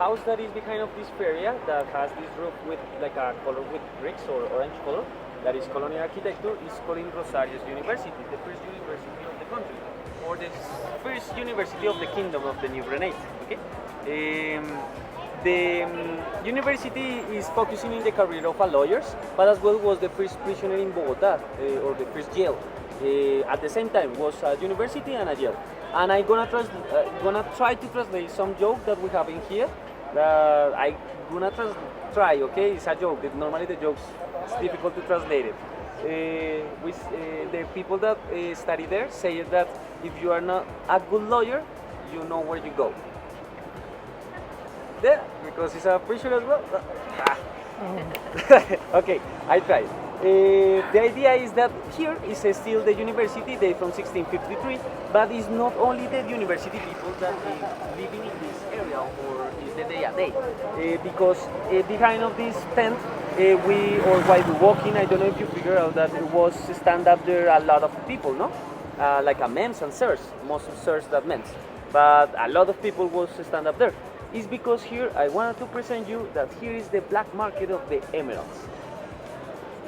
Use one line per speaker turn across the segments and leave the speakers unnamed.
house that is behind of this area that has this roof with like a color with bricks or orange color, that is colonial architecture, is called Rosario's University, the first university of the country, or the first university of the kingdom of the New Grenade. Okay. The university is focusing in the career of a lawyer, but as well was the first prisoner in Bogota, or the first jail. At the same time, was a university and a jail. And I'm gonna try to translate some joke that we have in here. I gonna try. Okay, it's a joke. Normally the jokes it's difficult to translate it. The people that study there say that if you are not a good lawyer, you know where you go. There, because it's a pressure as well. Okay, I tried. The idea is that here is still the university, they from 1653, but it's not only the university people that living in this area or is the day a day, because behind of this tent, while we walking, I don't know if you figure out that it was stand up there a lot of people, no? Like a men's and sirs, most of sirs that men's, but a lot of people was stand up there. Is because here I wanted to present you that here is the black market of the emeralds.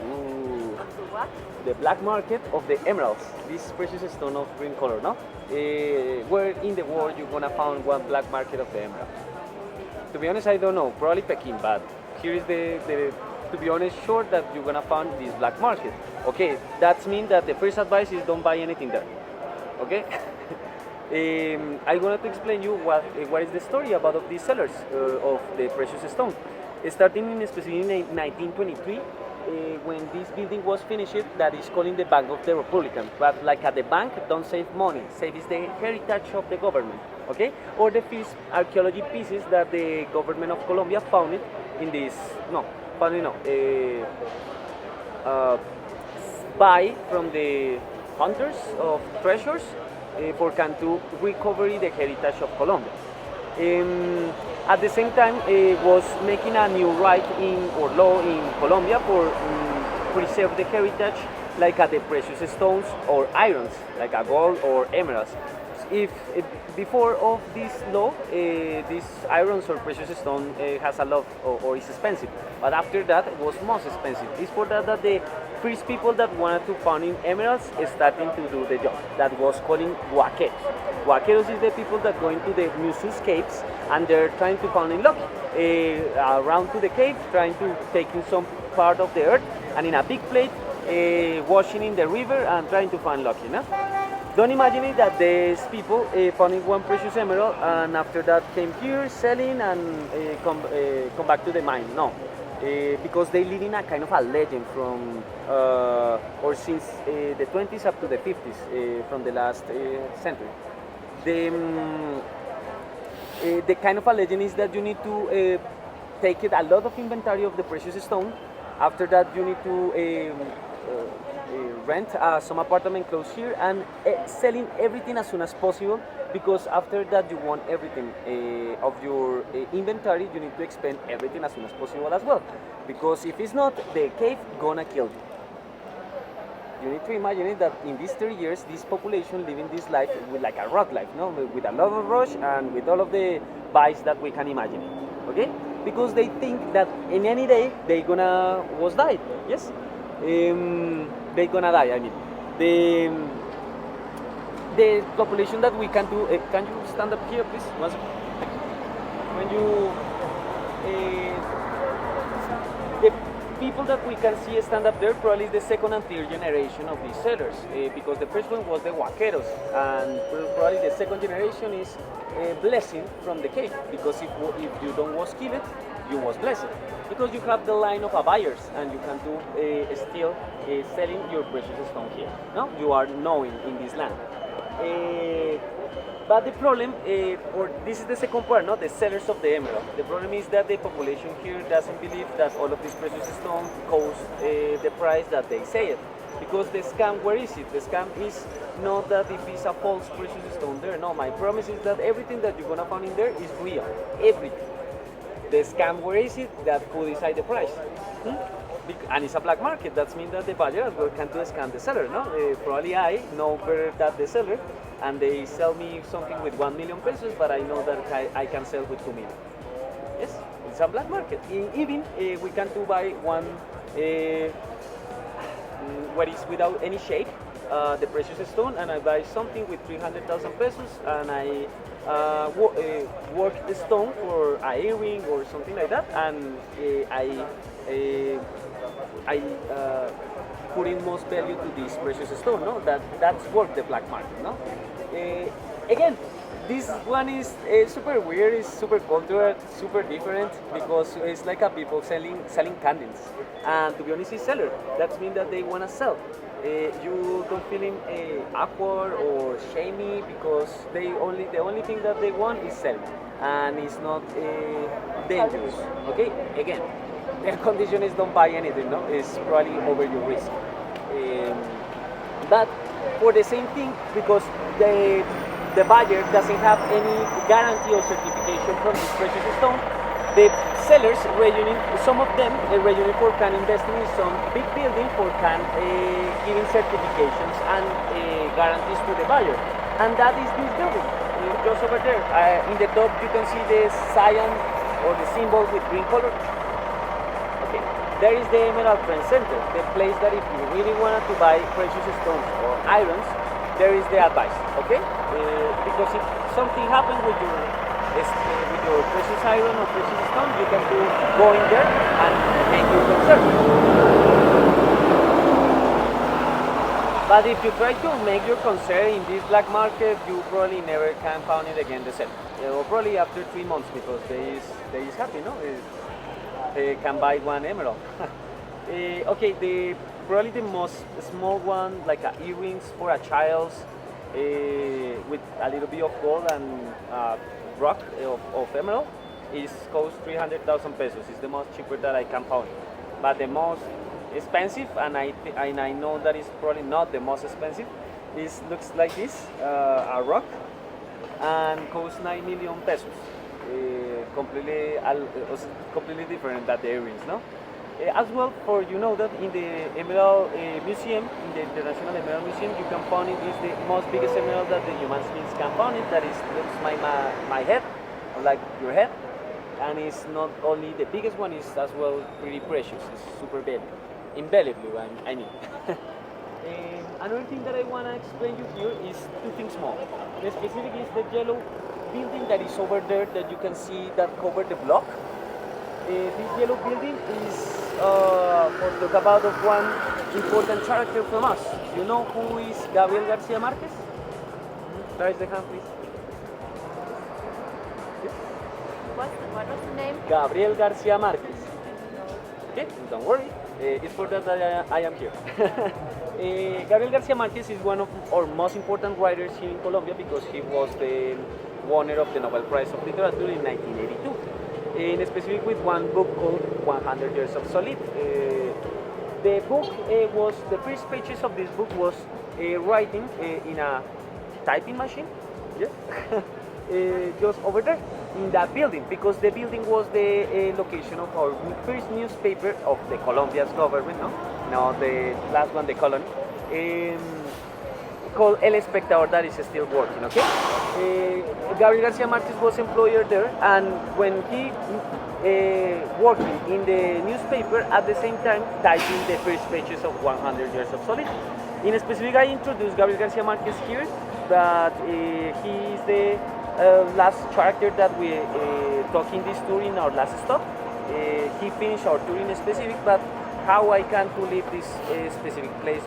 Ooh.
What?
The black market of the emeralds, this precious stone of green color, no? Where in the world you're gonna find one black market of the emerald? To be honest, I don't know, probably Peking, but here is to be honest, sure that you're gonna find this black market. Okay, that means that the first advice is don't buy anything there. Okay? I wanted to explain you what is the story about of these sellers of the precious stone. Starting in specifically in 1923, when this building was finished, that is calling the Bank of the Republican. But like at the bank, don't save money, save is the heritage of the government, okay? Or the first archaeology pieces that the government of Colombia found it in this, buy from the hunters of treasures for can to recover the heritage of Colombia. At the same time, was making a new right in or law in Colombia for preserve the heritage, like the precious stones or irons, like a gold or emeralds. If before of this law, these irons or precious stone has a lot or is expensive, but after that it was most expensive. It's for that the first people that wanted to find in emeralds starting to do the job. That was calling huaqueros. Huaqueros is the people that go into the museum's caves and they're trying to find in luck around to the cave, trying to take in some part of the earth and in a big plate washing in the river and trying to find lucky. No? Don't imagine it that these people finding one precious emerald and after that came here selling and come back to the mine. No. Because they live in a kind of a legend from or since the 20s up to the 50s from the last century. The kind of a legend is that you need to take it a lot of inventory of the precious stone. After that, you need to rent some apartment close here and selling everything as soon as possible, because after that you want everything of your inventory, you need to expend everything as soon as possible as well, because if it's not, the cave gonna kill you. You need to imagine it that in these 30 years, this population living this life with like a rock life, no, with a lot of rush and with all of the vice that we can imagine, okay? Because they think that in any day they gonna was died, yes? They gonna die. I mean, the population that we can do. Can you stand up here, please? When you the people that we can see stand up there probably is the second and third generation of these sellers, because the first one was the huaqueros, and probably the second generation is a blessing from the cave, because if you don't was killed, you was blessed, because you have the line of buyers and you can do still selling your precious stone here. No, you are knowing in this land. But the problem, or this is the second part, not the sellers of the emerald. The problem is that the population here doesn't believe that all of these precious stones cost the price that they say it. Because the scam, where is it? The scam is not that if it's a false precious stone there. No, my promise is that everything that you're gonna find in there is real. Everything. The scam, where is it? That who decide the price. And it's a black market. That means that the buyer as well can do scam the seller. No, probably I know better than the seller, and they sell me something with 1 million pesos, but I know that I can sell with 2 million. it's a black market. Even we can to buy one what is without any shape, the precious stone, and I buy something with 300,000 pesos, and I work the stone for a earring or something like that, and I put in most value to this precious stone. No, that's worth the black market. No, again. This one is super weird, it's super cultural, super different because it's like a people selling candles. And to be honest, it's seller. That means that they want to sell. You don't feeling awkward or shamey because the only thing that they want is sell, and it's not dangerous. Okay, again, their condition is don't buy anything. No, it's probably over your risk. But for the same thing, because the buyer doesn't have any guarantee or certification from this precious stone, the sellers, some of them reunion for can investing in some big building for can giving certifications and guarantees to the buyer. And that is this building, just over there. In the top you can see the cyan or the symbol with green color. Okay, there is the Emerald Trend Center, the place that if you really wanted to buy precious stones or irons, there is the advice, okay? Because if something happens with your precious iron or precious stone, you can go in there and make your concern. But if you try to make your concern in this black market, you probably never can find it again the same. Or probably after 3 months, because they is happy, no? They can buy one emerald. Okay, probably the most small one, like earrings for a child's, with a little bit of gold and rock of emerald, is cost 300,000 pesos. It's the most cheaper that I can find. But the most expensive, and I know that it's probably not the most expensive, looks like this, a rock, and costs 9 million pesos. Completely different than the earrings, no? As well, for you know that in the Emerald Museum, in the International Emerald Museum, you can find it is the most biggest emerald that the human beings can find it. That is looks my head, like your head, and it's not only the biggest one; it's as well pretty precious. It's super invaluable. I mean. Another thing that I wanna explain you here is two things more. The specific is the yellow building that is over there that you can see that cover the block. This yellow building is for talk about of one important character from us. You know who is Gabriel Garcia Marquez? Raise the hand, please.
What was the name?
Gabriel Garcia Marquez. Okay, don't worry. It's for that I am here. Gabriel Garcia Marquez is one of our most important writers here in Colombia because he was the winner of the Nobel Prize of Literature in 1982. In specific with one book called 100 Years of Solid. The book was, the first pages of this book was writing in a typing machine, yes, just over there in that building, because the building was the location of our first newspaper of the Colombia's government, no, the last one, the colony, called El Espectador, that is still working, okay? Gabriel Garcia Marquez was employer there, and when he working in the newspaper, at the same time typing the first pages of 100 Years of Solid. In specific, I introduced Gabriel Garcia Marquez here, but he is the last character that we talk in this tour in our last stop. He finished our tour in specific, but how I can to leave this specific place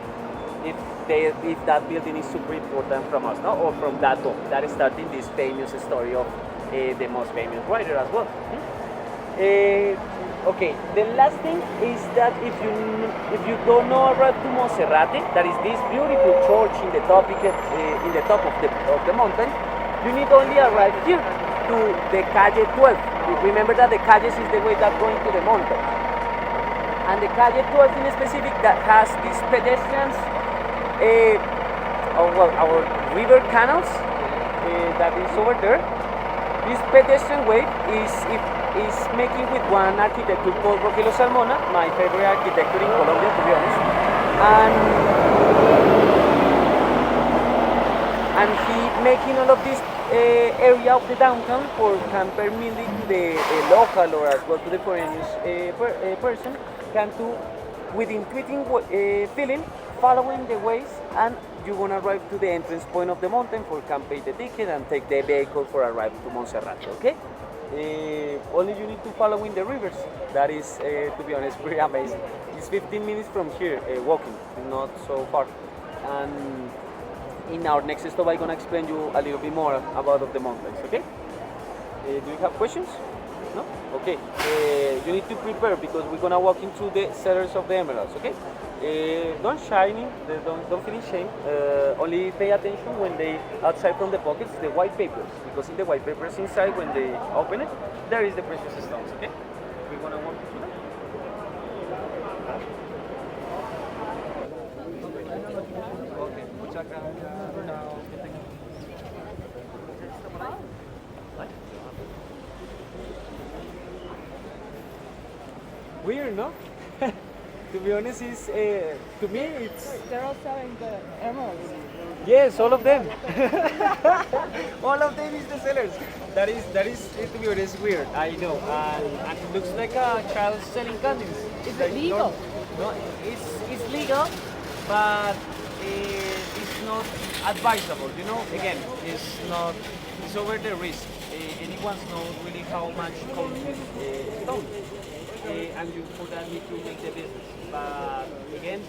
if that building is super important from us, no? Or from that book that is starting this famous story of the most famous writer as well. Okay, the last thing is that if you don't know arrive to Monserrate, that is this beautiful church in the top of the mountain, you need only arrive here to the calle 12. Remember that the calles is the way that going to the mountain, and the calle 12 in specific that has these pedestrians. Our river canals that is over there. This pedestrian way is making with one architecture called Rogelio Salmona, my favorite architecture in Colombia, to be honest. And he making all of these area of the downtown for can permit to the local or as well to the foreigners person can do with intuiting feeling, following the ways, and you're gonna arrive to the entrance point of the mountain for can pay the ticket and take the vehicle for arrive to Montserrat. Okay. Only you need to follow in the rivers. That is, to be honest, pretty amazing. It's 15 minutes from here walking, not so far. And in our next stop, I'm gonna explain you a little bit more about of the mountains. Okay? Do you have questions? No? Okay. You need to prepare because we're gonna walk into the cellars of the emeralds. Okay? Don't shining, don't feel shame. Only pay attention when they outside from the pockets the white papers because in the white papers inside when they open it, there is the precious stones. Okay? We're gonna walk into them. Okay. Muchas gracias for now. Weird, no? To be honest, is to me it's
They're all selling the emeralds.
yes, all of them. All of them is the sellers. That is to be honest weird. I know, and it looks like a child selling candies.
Is
Like,
it legal?
No, it's legal, but it's not advisable. You know, again, it's not. It's over the risk. Anyone knows really how much costs stone. And you for that need to make the business. But again,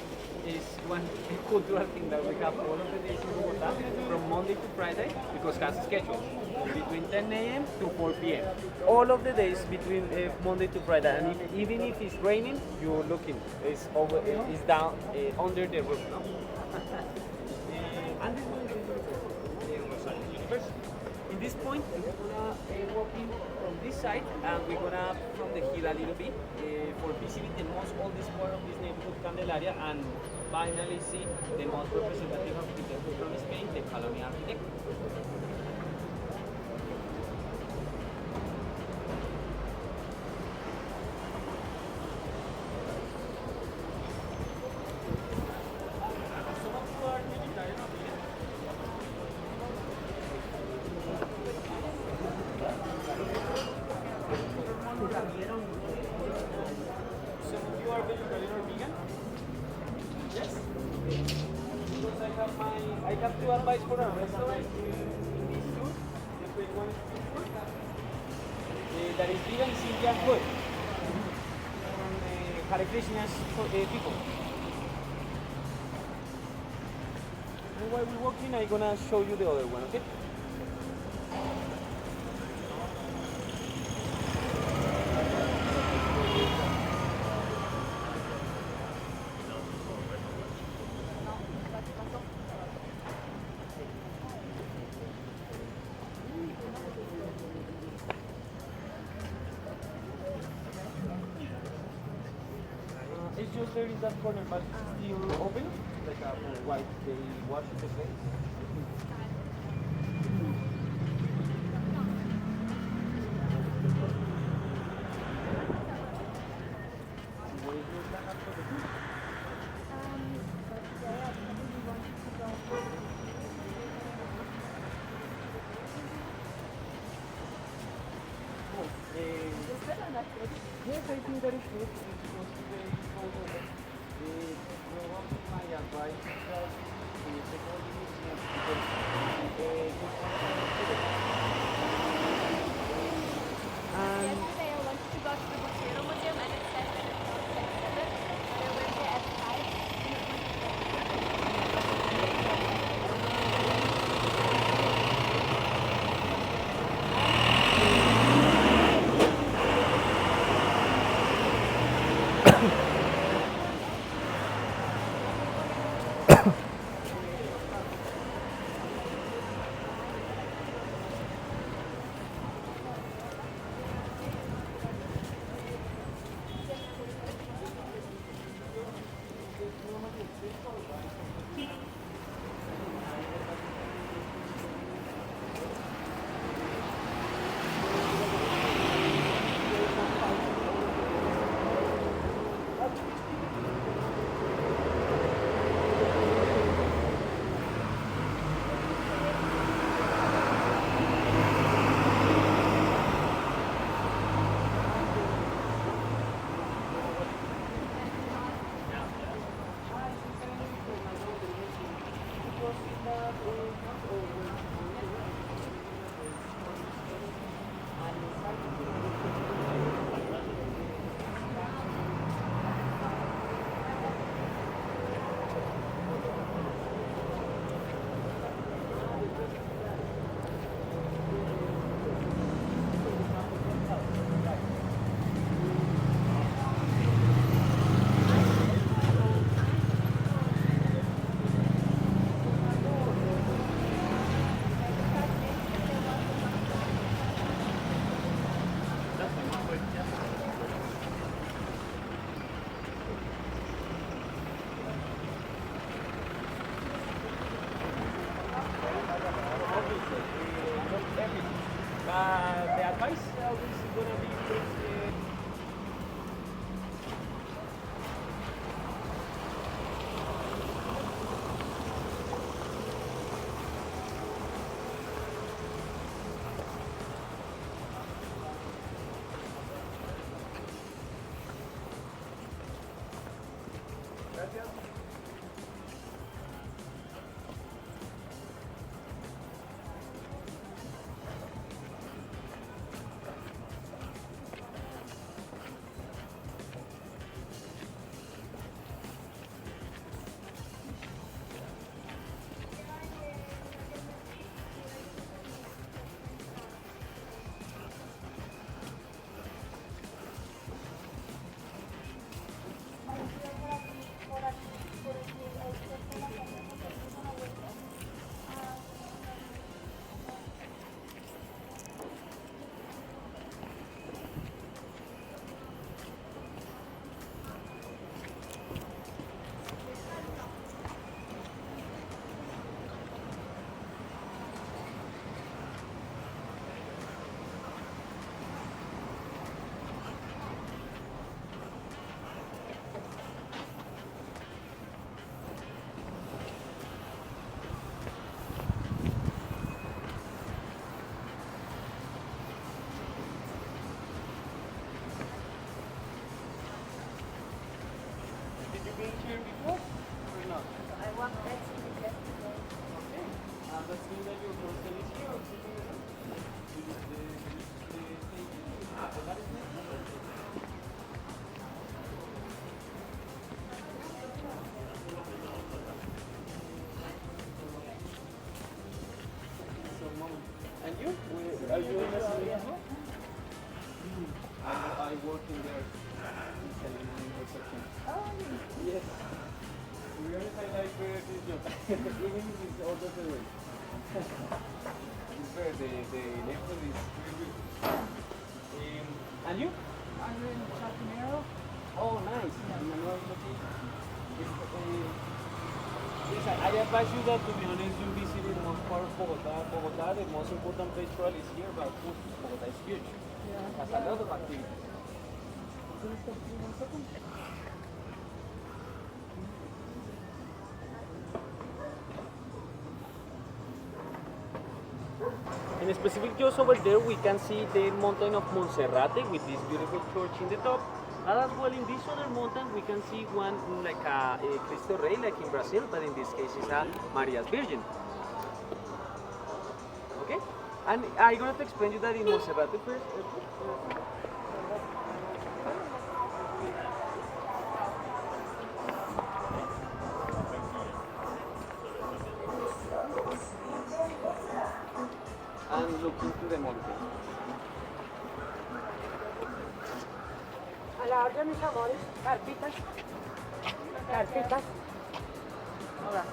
it's one cultural thing that we have all of the days in Bogota from Monday to Friday because it has a schedule between 10 a.m. to 4 p.m. All of the days between Monday to Friday, and even if it's raining, you're looking. It's over. It's down under the roof, no? And this one is Rosario University. In this point, we're gonna walk in from this side, and we're gonna from the hill a little bit for visiting the most oldest part of this neighborhood, Candelaria, and finally see the most representative architecture from Spain, the colonial architect. Some of you are vegetarian or vegan? Yes? Because I have two advice for a restaurant in this tour. The first one is food tour. That is vegan is Indian food. From Hare Krishna's people. And while we're walking, I'm gonna show you the other one, okay? It's just there in that corner, but still open, like a white, they wash the place. Yes, I think that is good. It's supposed to be over. My advice is that the quality is not and
Yesterday I wanted to go to the Botero Museum and it said that it's not an exhibit, but I went there at 5.
been here before or not?
I walked next to the yesterday.
Okay. That means that your hostel is here or something like that? That is next. And you? Are you in the city as well? I work in there in Selena reception.
Oh,
Yes. To be honest, I like this job. Even if it's all the way. It's fair, the neighborhood is really good. And you?
I'm in Chapinero.
Oh, nice. In another location. Yes, I advise you that, to be honest, you visit the most part of Bogota. Bogota, the most important place probably is here, but Bogota is huge. It has a lot of activities. Can you stop for 1 second? In specific, just over there, we can see the mountain of Monserrate with this beautiful church in the top. And as well, in this other mountain, we can see one like a Cristo Rey, like in Brazil, but in this case, it's a Maria's Virgin. Okay? And I'm going to explain you that in Monserrate first. And look into the mountain.
A la orden, mis amores. Carpitas. Carpitas. Ahora.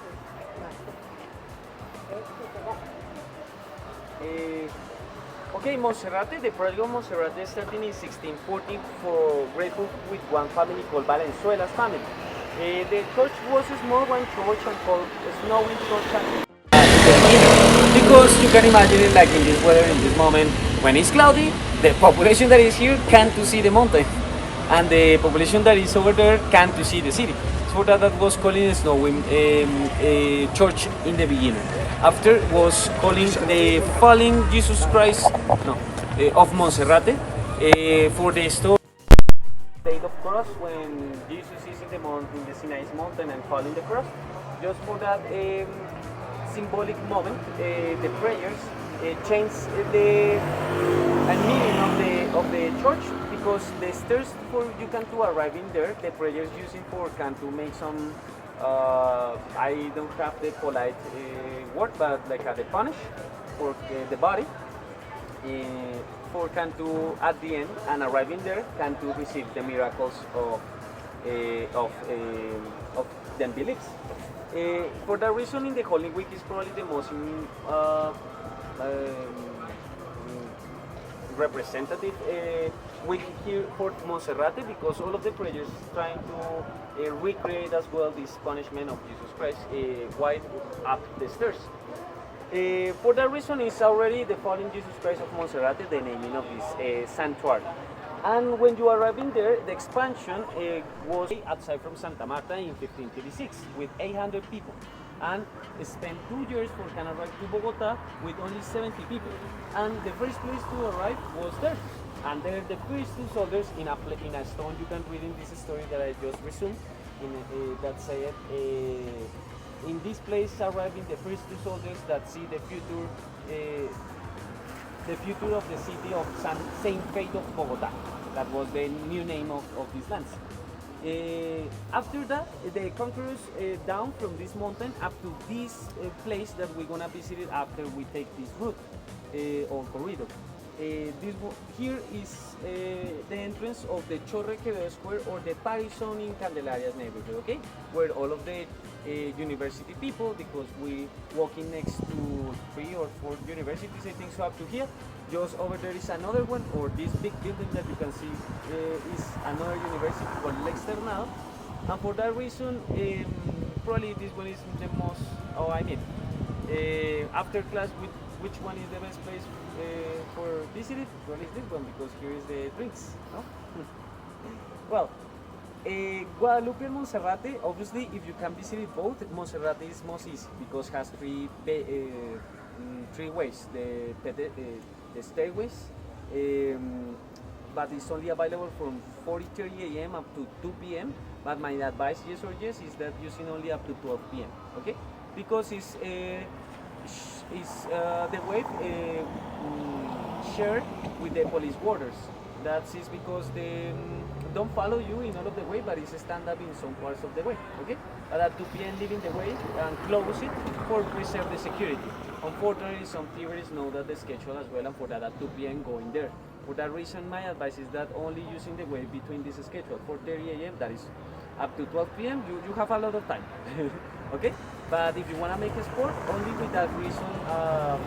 Okay, Monserrate, the project of Monserrate started in 1640 for grateful with one family called Valenzuela's family. The church was a small one church and called Snowing Church. Because you can imagine it like in this weather, in this moment, when it's cloudy, the population that is here can't to see the mountain, and the population that is over there can't to see the city. So that was calling Snowing Church in the beginning. After was calling the Fallen Jesus Christ of Monserrate for the story of cross when Jesus is in the Sinai mountain and falling the cross. Just for that symbolic moment, the prayers changed the meaning of the church, because the stairs for you can to arrive in there, the prayers using for can to make some I don't have the polite word, but like the punish for the body for can to at the end and arriving there can to receive the miracles of them beliefs. For that reason, in the Holy Week is probably the most representative week here for Monserrate, because all of the prayers trying to recreate as well this punishment of Jesus Christ while up the stairs. For that reason, it's already the fallen Jesus Christ of Monserrate, the naming of this sanctuary. And when you arrive in there, the expansion was outside from Santa Marta in 1536 with 800 people, and spent 2 years for can arrive to Bogota with only 70 people. And the first place to arrive was there. And there, the first two soldiers in a stone. You can read in this story that I just resumed. That said, in this place arriving the first two soldiers that see the future of the city of Saint Faith of Bogota. That was the new name of these lands. After that, the conquerors down from this mountain up to this place that we're gonna visit after we take this route or corridor. Here is the entrance of the Chorre Quevedo Square, or the Parison in Candelaria's neighborhood, okay? Where all of the university people, because we walking next to 3 or 4 universities, I think so, up to here. Just over there is another one, or this big building that you can see is another university called L'Externado. And for that reason, probably this one is the most, after class, which one is the best place for visiting? Well, it's this one, because here is the drinks, no? Well, Guadalupe and Monserrate, obviously, if you can visit it both, Monserrate is most easy because it has three ways: the stairways, but it's only available from 4:30 a.m. up to 2 p.m. But my advice, yes or yes, is that using only up to 12 p.m. Okay, because the wave shared with the police warders. That is because they don't follow you in all of the way, but it's stand up in some parts of the way. Okay, but at 2 p.m. leaving the way and close it for preserve the security. Unfortunately, some theorists know that the schedule as well, and for that at 2 p.m. going there. For that reason, my advice is that only using the way between this schedule, 4:30 a.m. that is up to 12 p.m. You have a lot of time. Okay, but if you want to make a sport, only with that reason,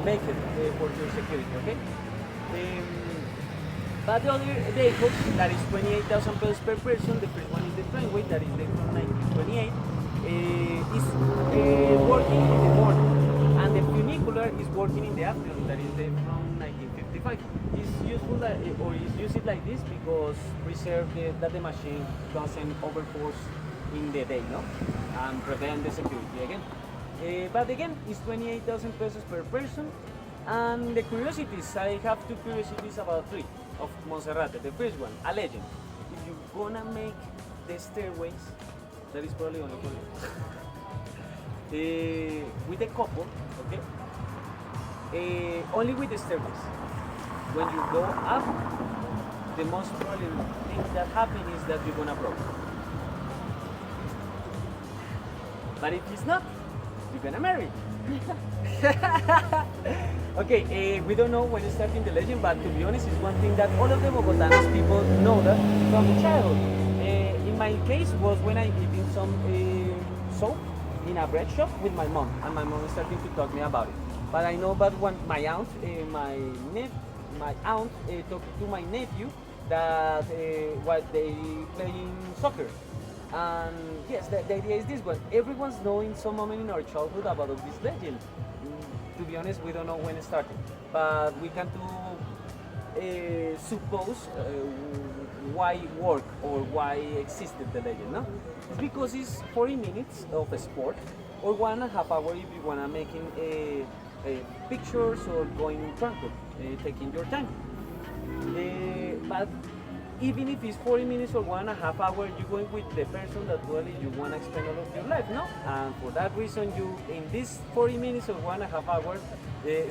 make it for your security. Okay. But the other vehicles, that is 28,000 pesos per person. The first one is the trainway, that is the from 1928, is working in the morning, and the funicular is working in the afternoon, that is the from 1955. It's useful or is used like this because preserve that the machine doesn't overforce in the day, no, and prevent the security again. But again, it's 28,000 pesos per person. And the curiosities, I have two curiosities about three of Monserrate. The first one, a legend. If you're gonna make the stairways, that is probably only for you. With a couple, okay? Only with the stairways. When you go up, the most probably thing that happens is that you're gonna broke. But if it's not, you're gonna marry. Okay, we don't know when it's starting the legend, but to be honest, it's one thing that all of the Bogotanos people know that from childhood. In my case was when I eating some soap in a bread shop with my mom, and my mom started to talk me about it. But I know that when my aunt, talked to my nephew that what they playing soccer. And yes, the idea is this one. Everyone's knowing some moment in our childhood about this legend. To be honest, we don't know when it started, but we can suppose why it worked or why existed the legend. No, it's because it's 40 minutes of a sport, or 1.5 hours if you wanna making pictures or going tranquil, taking your time. But even if it's 40 minutes or 1.5 hours, you're going with the person that really you want to spend all of your life, no? And for that reason, you, in this 40 minutes or 1.5 hours,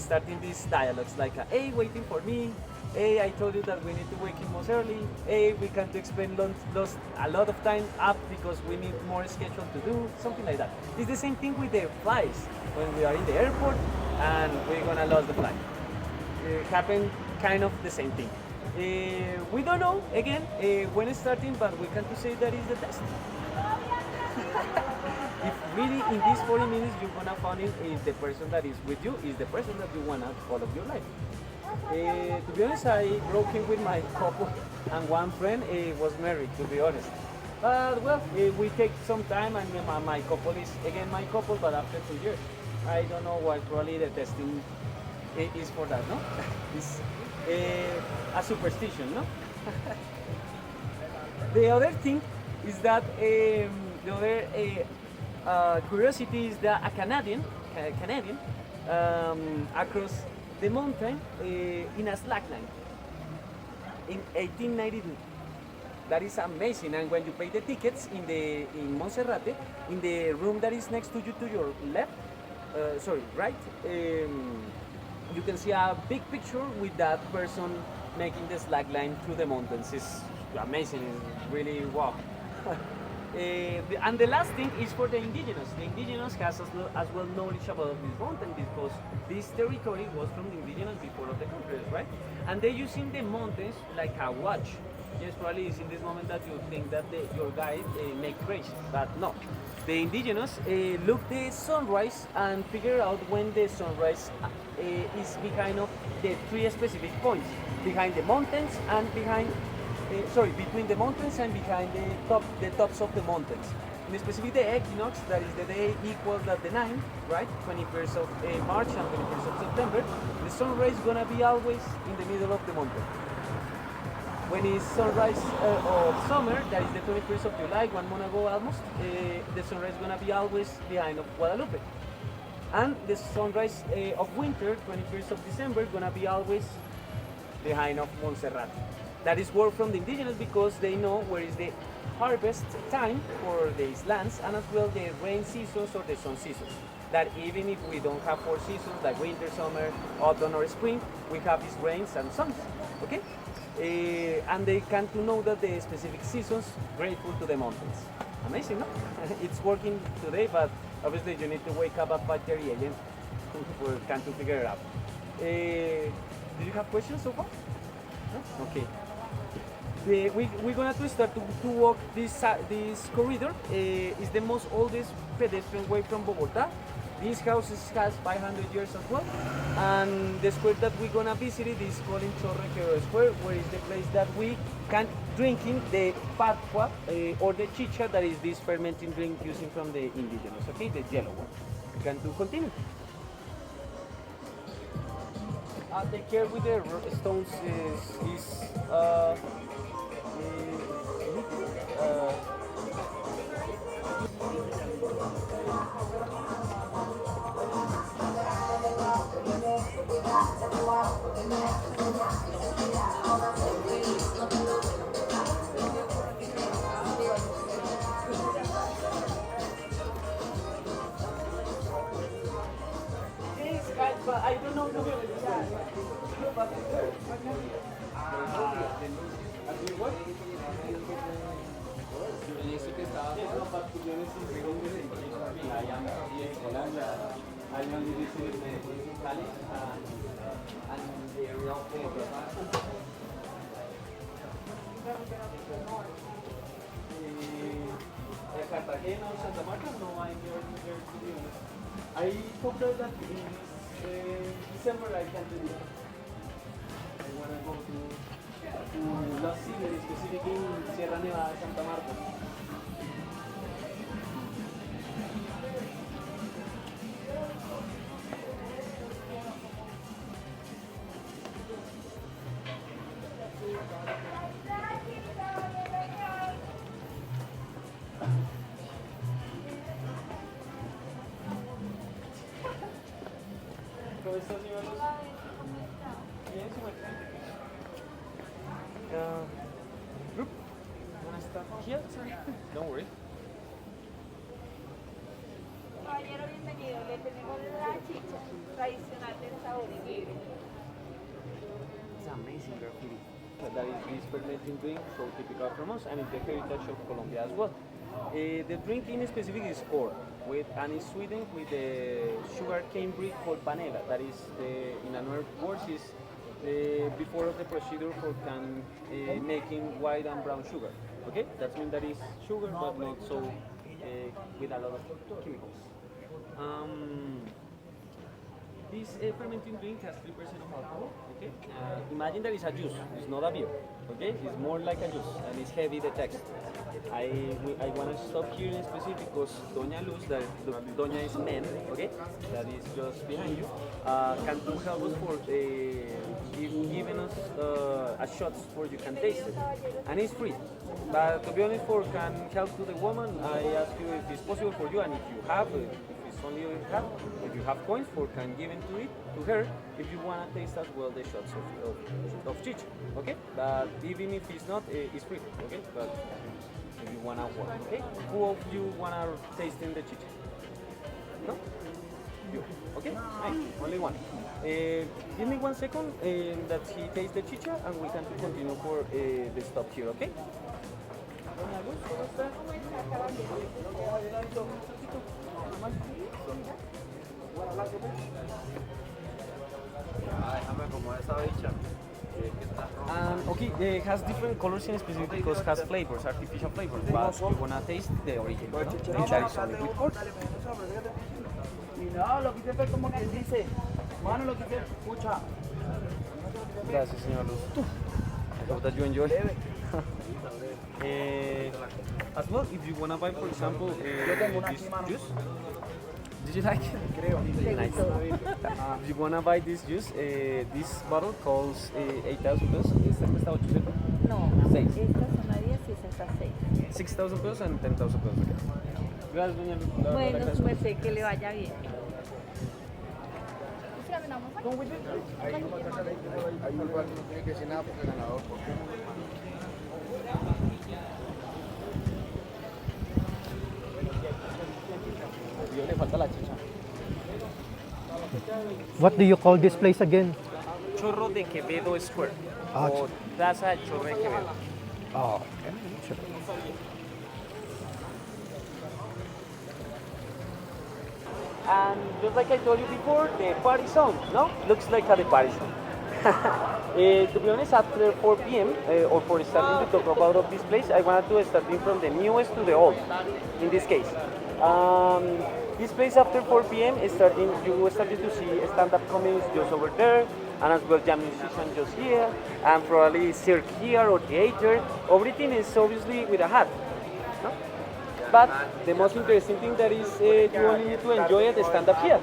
starting these dialogues like, hey, waiting for me, hey, I told you that we need to wake in most early, hey, we can't spend lost a lot of time up because we need more schedule to do, something like that. It's the same thing with the flights. When we are in the airport and we're gonna lose the flight. It happened kind of the same thing. We don't know again when it's starting, but we can say that is the test. If really in these 40 minutes you're gonna find it, if the person that is with you is the person that you wanna all of your life. To be honest, I broke in with my couple, and one friend was married. To be honest, but well, we take some time, and my couple is again my couple, but after 2 years. I don't know why. Probably the testing is for that, no? It's a superstition, no? The other thing is that the other curiosity is that a Canadian across the mountain in a slackline in 1892. That is amazing, and when you pay the tickets in Monserrate, in the room that is next to you to your left, right, you can see a big picture with that person making the slack line through the mountains. It's amazing, it's really wow. And the last thing is for the indigenous. The indigenous has as well knowledge about this mountain because this territory was from the indigenous before of the conquerors, right? And they're using the mountains like a watch. Yes, probably it's in this moment that you think that your guide make crazy, but no. The indigenous look the sunrise and figure out when the sunrise is behind of the three specific points, behind the mountains and behind, between the mountains and behind the tops of the mountains. In specific, the equinox, that is the day equals that the 9th, right? 21st of March and 21st of September. The sunrise is gonna be always in the middle of the mountain. When it's sunrise of summer, that is the 21st of July, 1 month ago almost, the sunrise is gonna be always behind of Guadalupe. And the sunrise of winter, 21st of December, gonna be always behind of Montserrat. That is work from the indigenous because they know where is the harvest time for these lands and as well the rain seasons or the sun seasons. That even if we don't have 4 seasons like winter, summer, autumn or spring, we have these rains and suns, okay? And they can to know that the specific seasons grateful to the mountains. Amazing, no? It's working today, but obviously you need to wake up at 5:30 a.m. to figure it out. Do you have questions so far? No? Okay. We're gonna to start to walk this corridor. It's the most oldest pedestrian way from Bogota. This house has 500 years as well. And the square that we're gonna visit is called Chorrequero Square, where is the place that we can drinking the patqua or the chicha, that is this fermenting drink using from the indigenous, okay, the yellow one. We can to continue. Take care with the stones but I don't know the Cartagena or Santa Marta? No, I'm here to be honest. I hope that in December I can do it. I want to go to Los Cines, specifically in Sierra Nevada, Santa Marta. ¿Cómo estás, señor? Bien, group, wanna start here? Sorry. Don't worry.
Caballero, bienvenido. Le tenemos la chicha tradicional del sabor y libre.
It's amazing graffiti. That is this fermenting drink, so typical from us, and it's the heritage of Colombia as well. The drink in specific is corn, and it's sweetened with the sugar cane breed called panela. That is, in another words, is before of the procedure for making white and brown sugar. Okay, that means that is sugar, but not so with a lot of chemicals. This fermenting drink has 3% of alcohol. Okay, imagine that it's a juice. It's not a beer. Okay, it's more like a juice, and it's heavy the text. I want to stop here in specific because Doña Luz, that Doña is men, okay, that is just behind you, can do help us for giving us a shot where you can taste it, and it's free. But to be honest, for can help to the woman, I ask you if it's possible for you, and if you have, if it's only you have, if you have coins, for can give it to her, if you want to taste as well the shots of chicha, okay? But even if it's not, it's free, okay? But if you wanna work, okay? Who of you wanna taste in the chicha? No? You, okay? Nice. Only one. Give me 1 second that he tastes the chicha and we can continue for the stop here, okay?
Déjame como esa bicha.
Okay, it has different colors in specific because it has flavors, artificial flavors, but you wanna taste the original, no? That is only with corn.
Y no, lo quise ver como quien dice, mano, lo quise, escucha.
Gracias, señor Luz. I hope that you enjoy. As well, if you wanna buy, for example, this juice, did you like it?
Creo.
Nice. If you wanna buy this juice, this bottle costs 8,000 pesos. ¿Esta cuesta 800?
No,
Seis.
estas son a 10 y esta a 6.
6,000 pesos and 10,000 pesos. Okay. Gracias, doña Luz. La verdad,
Bueno,
gracias.
su merced, que le vaya bien.
Ahí no tiene que decir nada porque el ganador.
What do you call this place again?
Chorro de Quevedo Square,
Ah,
o Plaza del Chorro de Quevedo.
Oh, okay. Sure.
And just like I told you before, the party zone, no? Looks like the party zone. To be honest, after 4 p.m. Or for starting to talk about of this place, I wanted to starting from the newest to the old. In this case, this place after 4 p.m. is starting. You started to see stand-up comedies just over there, and as well jam musicians just here, and probably cirque here or theater. Everything is obviously with a hat. No? But the most interesting thing that is you only need to enjoy it stand up here.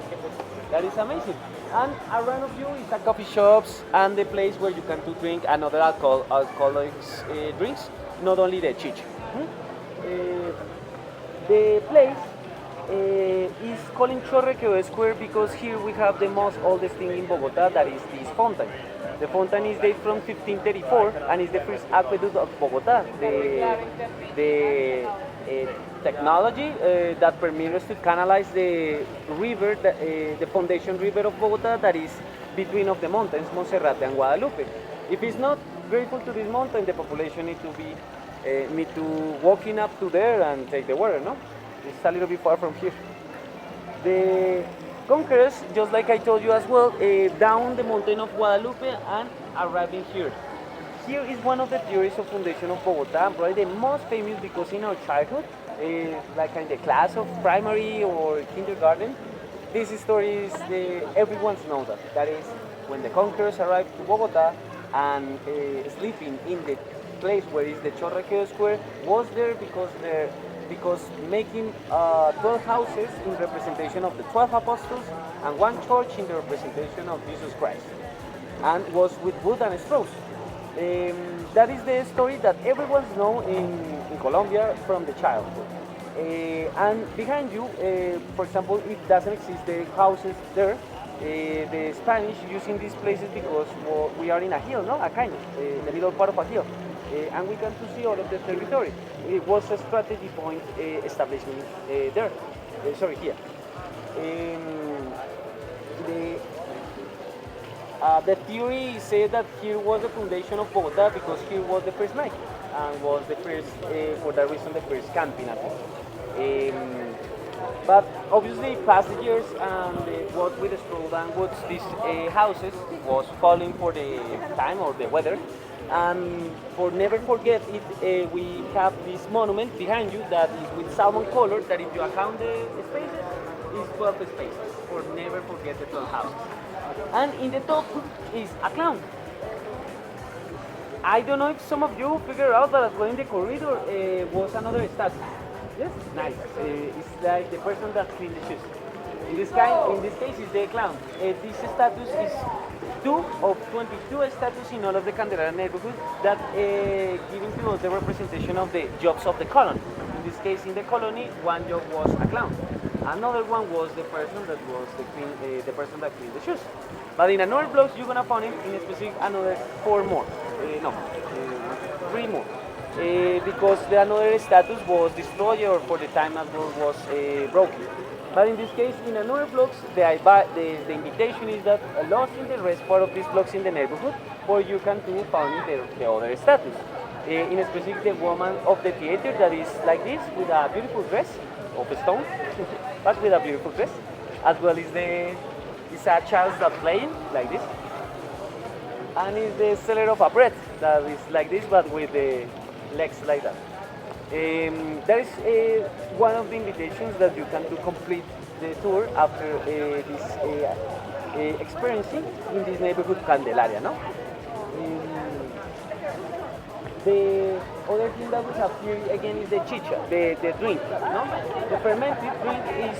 That is amazing. And around of you is a coffee shops and the place where you can to drink another alcoholic drinks, not only the chicha. The place is called Chorrequeo Square because here we have the most oldest thing in Bogota, that is this fountain. The fountain is dated from 1534 and is the first aqueduct of Bogota. The technology that permits us to canalize the river, the foundation river of Bogota that is between of the mountains, Monserrate and Guadalupe. If it's not grateful to this mountain, the population need to walking up to there and take the water, no? It's a little bit far from here. The conquerors, just like I told you as well, down the mountain of Guadalupe and arriving here. Here is one of the theories of foundation of Bogota, and probably the most famous because in our childhood, like in the class of primary or kindergarten, this story is everyone knows that. That is when the conquerors arrived to Bogota and sleeping in the place where is the Chorrequeo Square was there because making 12 houses in representation of the 12 apostles and one church in the representation of Jesus Christ, and was with wood and straws. That is the story that everyone knows in Colombia from the childhood. And behind you, for example, it doesn't exist the houses there. The Spanish using these places because we are in a hill, no? A kind of, the middle part of a hill. And we can to see all of the territory. It was a strategy point establishment there. Here. The theory said that here was the foundation of Bogota because here was the first night and was the first, for that reason, the first camping at all. But obviously, past the years and what with the stroll and woods, these houses was falling for the time or the weather. And for never forget it, we have this monument behind you that is with salmon color. That if you account the spaces, is 12 spaces. For never forget the 12 houses. And in the top is a clown. I don't know if some of you figure out that as well in the corridor was another statue. Yes, nice. It's like the person that cleaned the shoes. In this case, is the clown. This status is 2 of 22 statues in all of the Candelaria neighborhood that giving to us the representation of the jobs of the colony. In this case, in the colony, one job was a clown. Another one was the person that was the person that cleaned the shoes. But in another blocks, you're gonna find it in specific another 4 more. 3 more. Because the another status was destroyed or for the time as well was broken. But in this case, in another blocks, the invitation is that lost in the rest part of these blocks in the neighborhood, or you can do found the other status. In specific, the woman of the theater that is like this with a beautiful dress of stone, but with a beautiful dress, as well as it's a child that playing like this, and is the seller of a bread that is like this, but with the legs like that. That is one of the invitations that you can do complete the tour after this experiencing in this neighborhood Candelaria, no? The other thing that we have here again is the chicha, the drink, no? The fermented drink is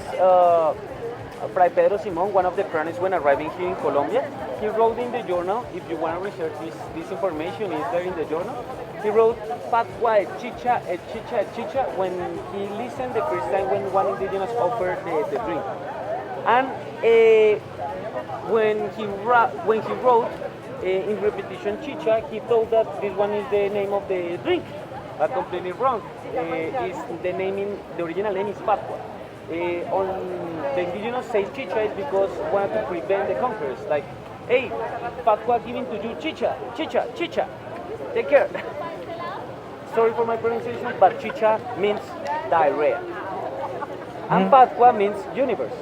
Fray Pedro Simon, one of the pioneers when arriving here in Colombia. He wrote in the journal, if you want to research this information, is there in the journal. He wrote Patwa chicha, chicha, when he listened the first time when one indigenous offered the drink. And when he wrote in repetition chicha, he thought that this one is the name of the drink, but completely wrong. The original name is Patwa. On the indigenous say chicha is because wanted to prevent the conquerors. Like, hey, Patwa giving to you chicha, chicha, chicha. Take care. Sorry for my pronunciation, but chicha means diarrhea. And Patwa means universe.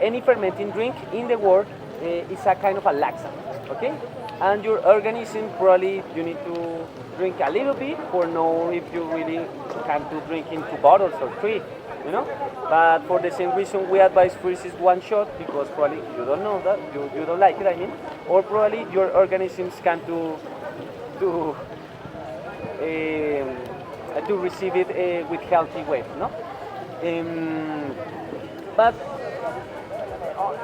Any fermenting drink in the world is a kind of a laxant, okay? And your organism probably you need to drink a little bit for know if you really can do drinking 2 bottles or 3, you know. But for the same reason, we advise first is 1 shot because probably you don't know that you don't like it. I mean, or probably your organisms can to receive it with healthy way, no? But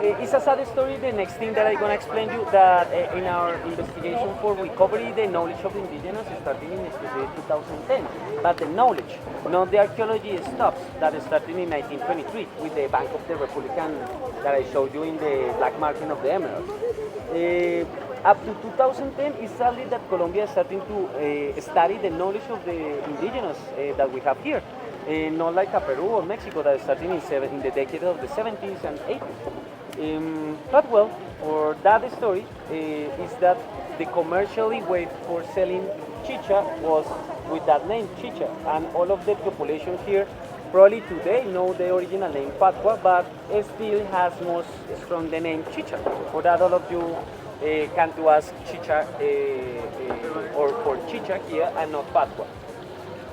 it's a sad story. The next thing that I'm gonna explain you that in our investigation for recovery, the knowledge of indigenous starting in especially 2010, but the knowledge, not the archaeology stops that started in 1923 with the Bank of the Republican that I showed you in the black market of the emerald. Up to 2010, it's sadly that Colombia is starting to study the knowledge of the indigenous that we have here. Not like Peru or Mexico that is starting in the decade of the 70s and 80s. But well, for that story is that the commercially way for selling chicha was with that name, chicha, and all of the population here probably today know the original name Patwa, but it still has most strong the name chicha. For that, all of you can to ask chicha or for chicha here and not Patwa.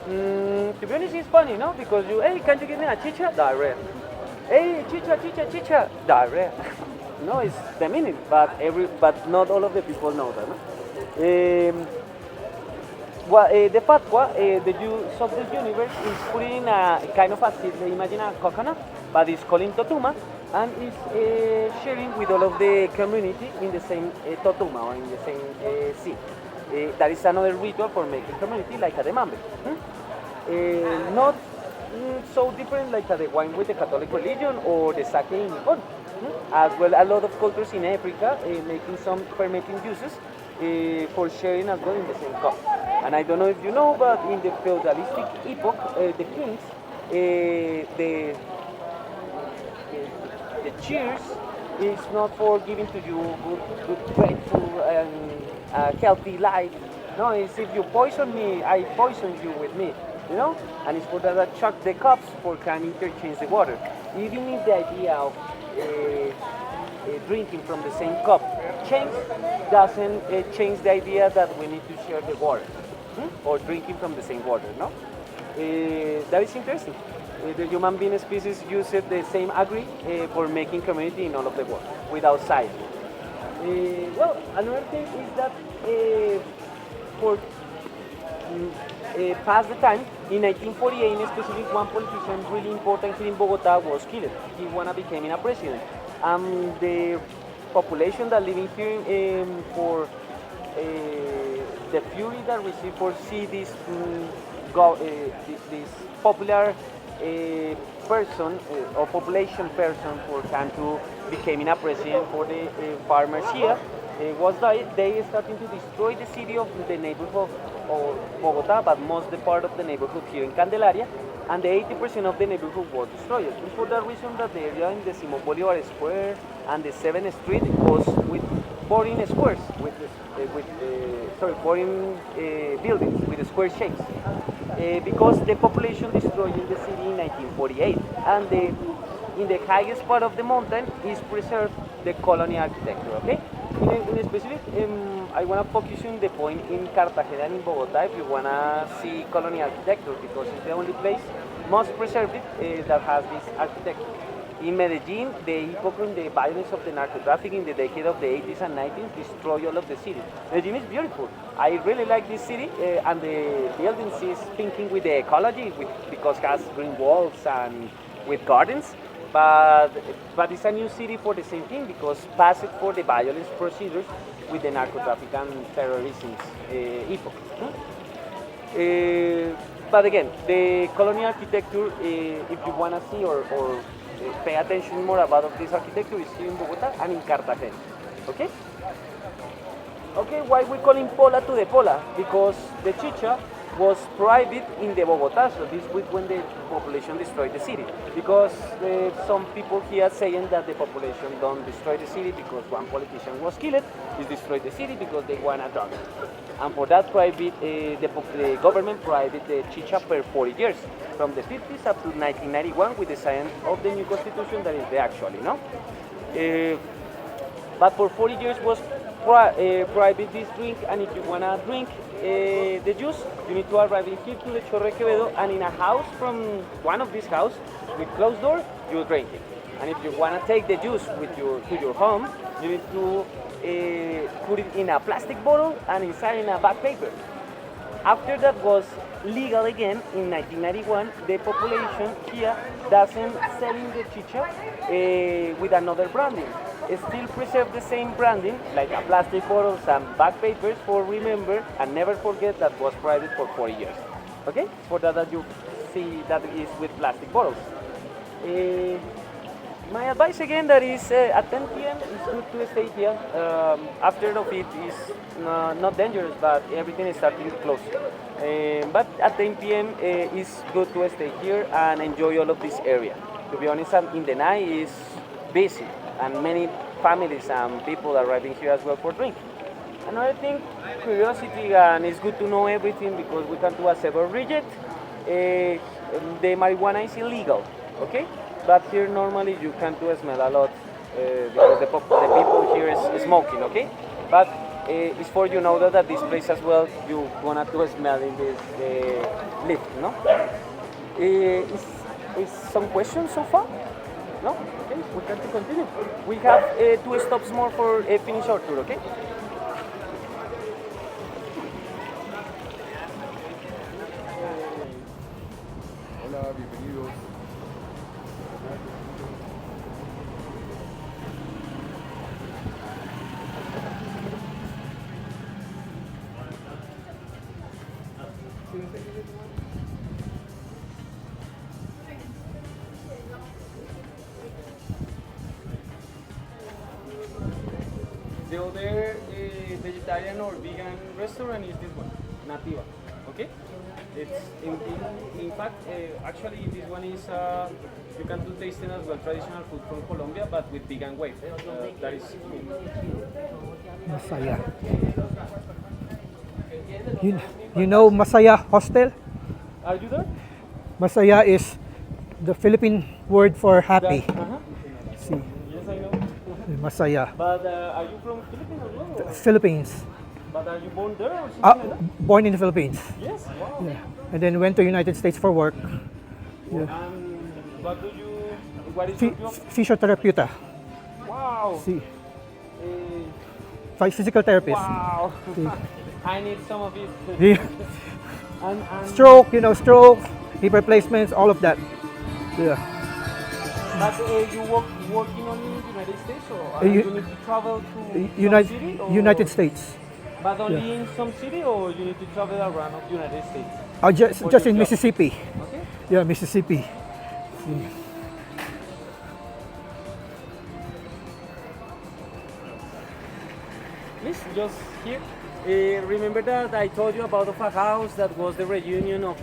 To be honest, it's funny, no? Because you, hey, can you give me a chicha? Diarrhea. Hey, chicha, chicha, chicha, diarrhea. No, it's the meaning, but not all of the people know that. No? The Patwa, the use of the universe is putting in a kind of a seed. Imagine a coconut, but it's called totuma, and it's sharing with all of the community in the same totuma or in the same seed. That is another ritual for making community, like a demambe. Not so different like the wine with the Catholic religion or the sake in Nippon. As well, a lot of cultures in Africa making some fermenting juices for sharing as well in the same cup. And I don't know if you know, but in the feudalistic epoch, the kings, the cheers is not for giving to you good great food and a healthy life. No, it's if you poison me, I poison you with me. You know, and it's for that I chuck the cups for can interchange the water. Even if the idea of drinking from the same cup change, doesn't change the idea that we need to share the water or drinking from the same water. No, that is interesting. The human being species use the same agri for making community in all of the world without sight. Well, another thing is that for past the time, in 1948 in specific, one politician really important here in Bogota was killed. He wanna becoming a president. The population that living here for the fury that received for see this this popular person or population person for can to becoming a president for the farmers here was that they starting to destroy the city of the neighborhood of Bogota, but most the part of the neighborhood here in Candelaria, and the 80% of the neighborhood was destroyed. It's for that reason that the area in the Simon Bolivar Square and the 7th Street was with boring squares, boring buildings with square shapes, because the population destroyed the city in 1948, and in the highest part of the mountain is preserved the colonial architecture. Okay. In specific, I want to focus on the point in Cartagena and in Bogota if you want to see colonial architecture, because it's the only place most preserved that has this architecture. In Medellin, the epoch in the violence of the narco-trafficking in the decade of the 80s and 90s destroyed all of the city. Medellin is beautiful. I really like this city, and the buildings is thinking with the ecology, because it has green walls and with gardens. But it's a new city for the same thing, because passed for the violence procedures with the narco-traffic and terrorism epoch. But again, the colonial architecture, if you want to see or pay attention more about this architecture, is here in Bogota and in Cartagena. Okay? Okay, why we calling Pola to the Pola? Because the chicha was private in the Bogota. So this was when the population destroyed the city. Because some people here saying that the population don't destroy the city because one politician was killed, is destroyed the city because they want a drug. And for that private, the government private the chicha per 40 years, from the 50s up to 1991 with the sign of the new constitution that is the actually, no? But for 40 years was private this drink, and if you wanna drink the juice, you need to arrive in here to the Chorre Quevedo, and in a house from one of these houses with closed door, you drink it. And if you wanna take the juice with to your home, you need to put it in a plastic bottle and inside in a bag paper. After that was legal again in 1991, the population here doesn't selling the chicha with another branding. It still preserve the same branding, like a plastic bottles and bag papers, for remember and never forget that was private for 40 years. Okay? For that you see that is with plastic bottles. My advice again that is at 10 p.m. it's good to stay here. After of it is not dangerous, but everything is starting to close. But at 10 p.m. It's good to stay here and enjoy all of this area. To be honest, in the night is busy and many families and people are arriving here as well for drink. Another thing, curiosity, and it's good to know everything because we can do a several reject. The marijuana is illegal, okay? But here normally you can't do smell a lot because the people here is smoking, okay? But it's for you know that at this place as well you wanna do smell in this lift, no? Is some questions so far? No? Okay, we can continue. We have 2 stops more for finish our tour, okay?
Hola, bienvenidos.
The other vegetarian or vegan restaurant is this one, Nativa. Okay? It's in fact actually this one is you can do tasting as well traditional food from Colombia but with vegan wave. That is
Masaya. You know Masaya Hostel?
Are you there?
Masaya is the Philippine word for happy. See,
Yes, I know.
Masaya.
But are you from Philippines as well? Or?
Philippines.
But are you born there or something like that?
Born in the Philippines.
Yes. Wow.
Yeah. And then went to United States for work. Yeah.
What do you? What is your job?
Physiotherapeuta.
Wow.
See,
Uh,
physical therapist.
wow.
See.
I need some of it.
Yeah.
And
Stroke, stroke, hip replacements, all of that. Yeah.
But you working only in the United States, or
you-
you need to travel to some
United
city? Or,
United States.
But only in some city, or you need to travel around of United States? For
Just
your
in
job.
Mississippi.
Okay.
Yeah, Mississippi.
Please, just here. Remember that I told you about a house that was the reunion of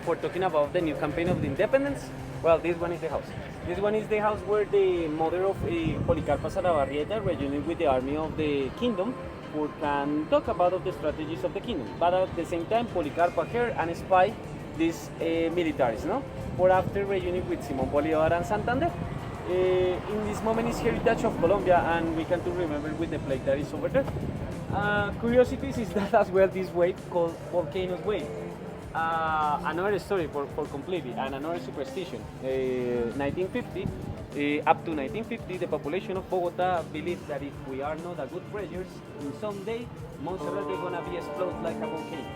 for talking about the new campaign of the independence? Well, this one is the house. This one is the house where the mother of Policarpa Salabarrieta reunited with the army of the kingdom who can talk about the strategies of the kingdom. But at the same time, Policarpa here and spy these militaries, no? For after reunion with Simón Bolívar and Santander. In this moment is heritage of Colombia, and we can to remember with the plaque that is over there. Curiosities is that as well this wave called Volcano's Wave. Another story for completely, and another superstition. 1950, up to 1950, the population of Bogota believed that if we are not a good prayers, in some day Montserrat is gonna be explode like a volcano.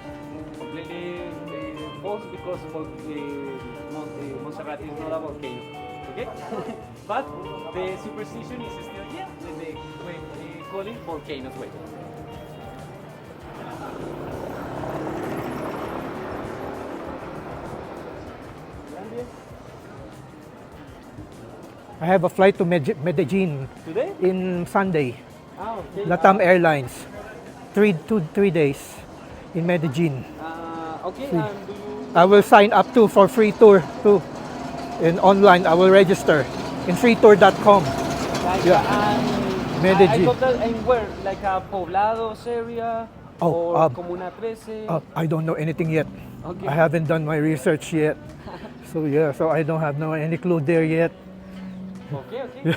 Completely false because Montserrat is not a volcano. Okay, but the superstition is still here. They call it Volcano's Wave.
I have a flight to Medellin
Today?
in Sunday.
Ah, okay.
Latam Airlines. 3 days in Medellin.
Okay,
See.
and do you...
I will sign up too for free tour too. In online, I will register in freetour.com.
Like,
Yeah.
and I
Medellin.
hope that, and where? Like a Poblados area
Oh,
or Comuna 13?
I don't know anything yet.
Okay.
I haven't done my research yet. So yeah, so I don't have any clue there yet.
Okay, okay.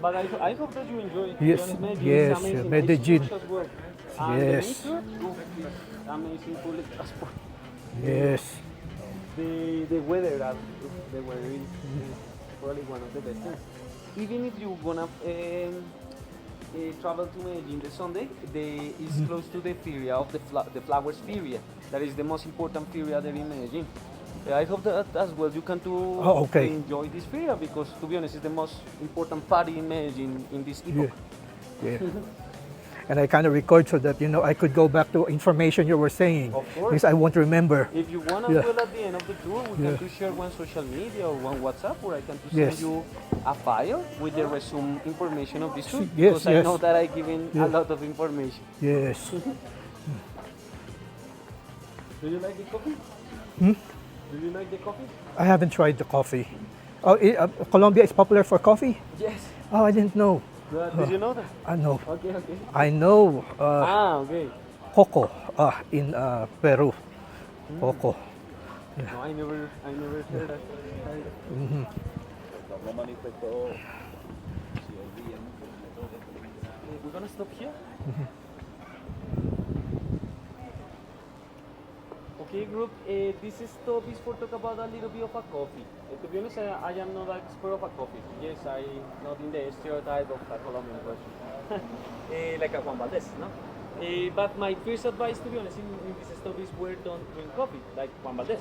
But I hope that you enjoy it.
Yes,
To be honest, Medellin
yes,
is amazing.
Medellin.
It's huge as well. And
Yes.
the nature, oof, amazing public transport.
Yes.
The weather, the weather is probably one of the best things. Even if you're gonna travel to Medellin the Sunday, it's close to the feria of the flowers feria. That is the most important feria there in Medellin. I hope that as well you can enjoy this feria because, to be honest, it's the most important party in Medellin in this epoch.
Yeah. And I kind of record so that I could go back to information you were saying.
Of course.
Because I won't remember.
If you want as well at the end of the tour, we can share one social media or one WhatsApp where I can send you a file with the resume information of this tour.
Yes,
because I know that I've given a lot of information.
Yes.
Do you like the coffee? Do you like the coffee?
I haven't tried the coffee. Oh, Colombia is popular for coffee?
Yes.
Oh, I didn't know.
Did you know that?
I know.
Okay, okay.
I know
Okay.
coco in Peru. Coco.
No, I never heard that. We're gonna stop here. Okay, group. This stop is for talk about a little bit of a coffee. To be honest, I am not an expert of a coffee. Yes, I not in the stereotype of a Colombian person, like a Juan Valdez, no. But my first advice, to be honest, in this stop is where don't drink coffee, like Juan Valdez.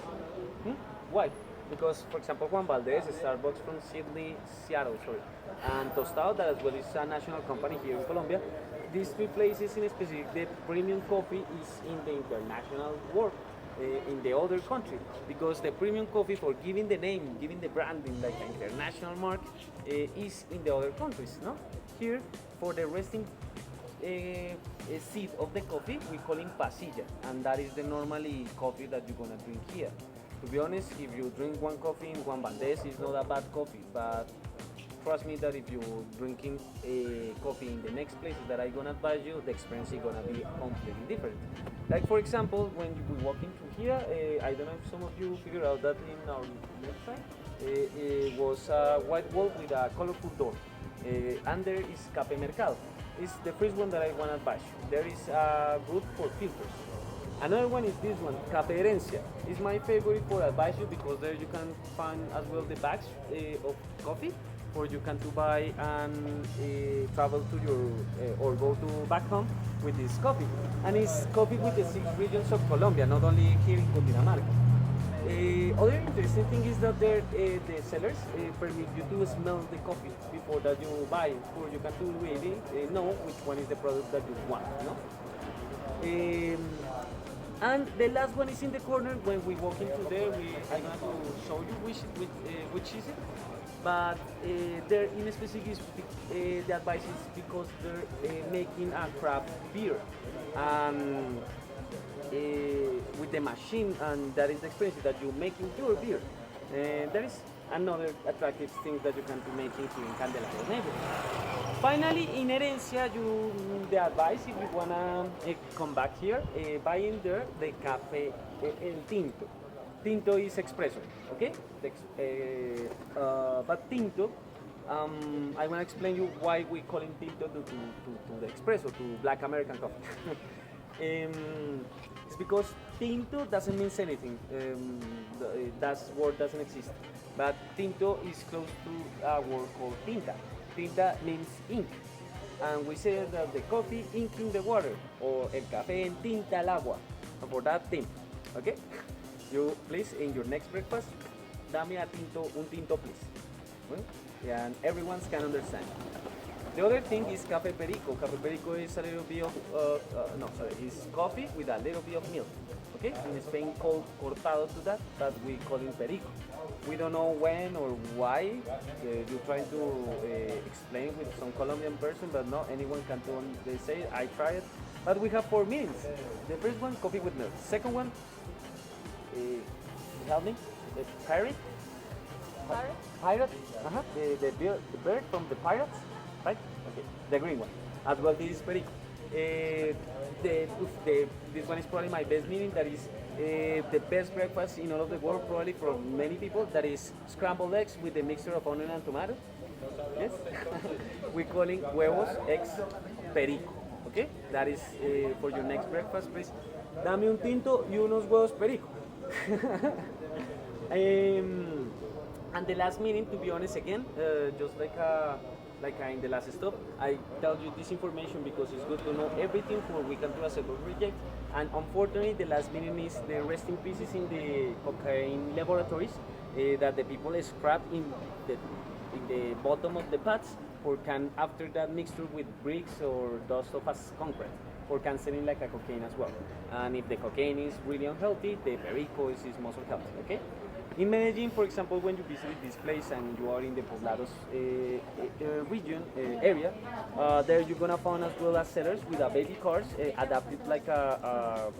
Why? Because, for example, Juan Valdez, Starbucks from Seattle, and Tostado, that as well is a national company here in Colombia. These three places in specific, the premium coffee is in the international world. In the other country, because the premium coffee, for giving the name, giving the branding like an international mark, is in the other countries. No, here for the resting seed of the coffee, we call it pasilla, and that is the normally coffee that you're gonna drink here. To be honest, if you drink one coffee in Juan Valdez, it's not a bad coffee, but trust me that if you're drinking coffee in the next places that I'm gonna advise you, the experience is gonna be completely different. Like for example, when we walk into here, I don't know if some of you figure out that in our left side, it was a white wall with a colorful door. And there is Cafe Mercado. It's the first one that I wanna advise you. There is a good for filters. Another one is this one, Cafe Herencia. It's my favorite for advise you because there you can find as well the bags of coffee, or you can to buy and travel to your or go to back home with this coffee. And it's coffee with the 6 regions of Colombia, not only here in Cundinamarca. Other interesting thing is that the sellers permit you to smell the coffee before that you buy it, or you can to really know which one is the product that you want. No? And the last one is in the corner. When we walk into there, I'm going to show you which is it. But there in specific the advice is because they're making a craft beer with the machine, and that is the experience that you're making your beer. There is another attractive thing that you can do making here in Candelaria neighborhood. Finally, in Herencia, the advice if you wanna come back here, buy in there the Cafe El Tinto. Tinto is espresso, okay? But Tinto, I want to explain you why we call it Tinto to the espresso, to black American coffee. It's because Tinto doesn't mean anything. That word doesn't exist. But Tinto is close to a word called Tinta. Tinta means ink. And we say that the coffee inking the water, or el café en tinta el agua. And for that, Tinto, okay? You please in your next breakfast, dame un tinto please. Well, yeah, and everyone can understand. The other thing is Café Perico. Café Perico is a little bit of, it's coffee with a little bit of milk. Okay, in Spain called cortado to that, but we call it Perico. We don't know when or why. You're trying to explain with some Colombian person, but no, anyone can do. They say I tried it, But we have 4 meanings. The first one, coffee with milk. Second one, help me, the pirate.
Parrot?
Pirate. Uh-huh. The bird from the pirates, right? Okay. The green one. As well, this is perico. This one is probably my best meaning. That is the best breakfast in all of the world, probably for many people. That is scrambled eggs with a mixture of onion and tomato. Yes. We calling huevos eggs perico. Okay. That is for your next breakfast, please. Dame un tinto y unos huevos perico. And the last meaning, to be honest, again, just like in the last stop, I tell you this information because it's good to know everything for we can do a second reject. And unfortunately, the last meaning is the resting pieces in the cocaine laboratories that the people scrap in the bottom of the pots for can after that mixture with bricks or dust of as concrete for canceling like a cocaine as well. And if the cocaine is really unhealthy, the perico is most unhealthy. Okay. In Medellin, for example, when you visit this place and you are in the Poblados region area, there you're gonna find as well as sellers with a baby cars adapted like a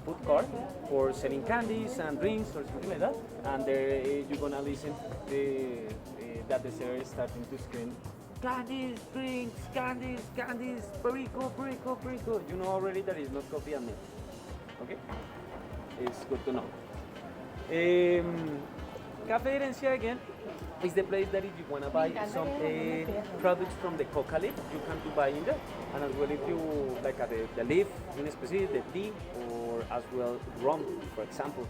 food cart for selling candies and drinks or something like that. And there you're gonna listen that the seller is starting to scream, candies, drinks, candies, candies, perico, perico, perico. You know already that it's not coffee and milk. Okay, it's good to know. Cafe Herencia again is the place that if you want to buy some products from the coca leaf, you can to buy in there. And as well if you like the leaf in specific, the tea, or as well rum, for example.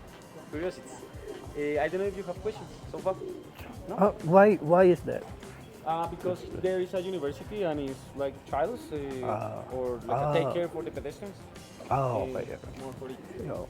Curiosities. I don't know if you have questions so far. No?
Why is that?
Because there is a university and it's like trials or like a take care for the pedestrians. More for it.
No.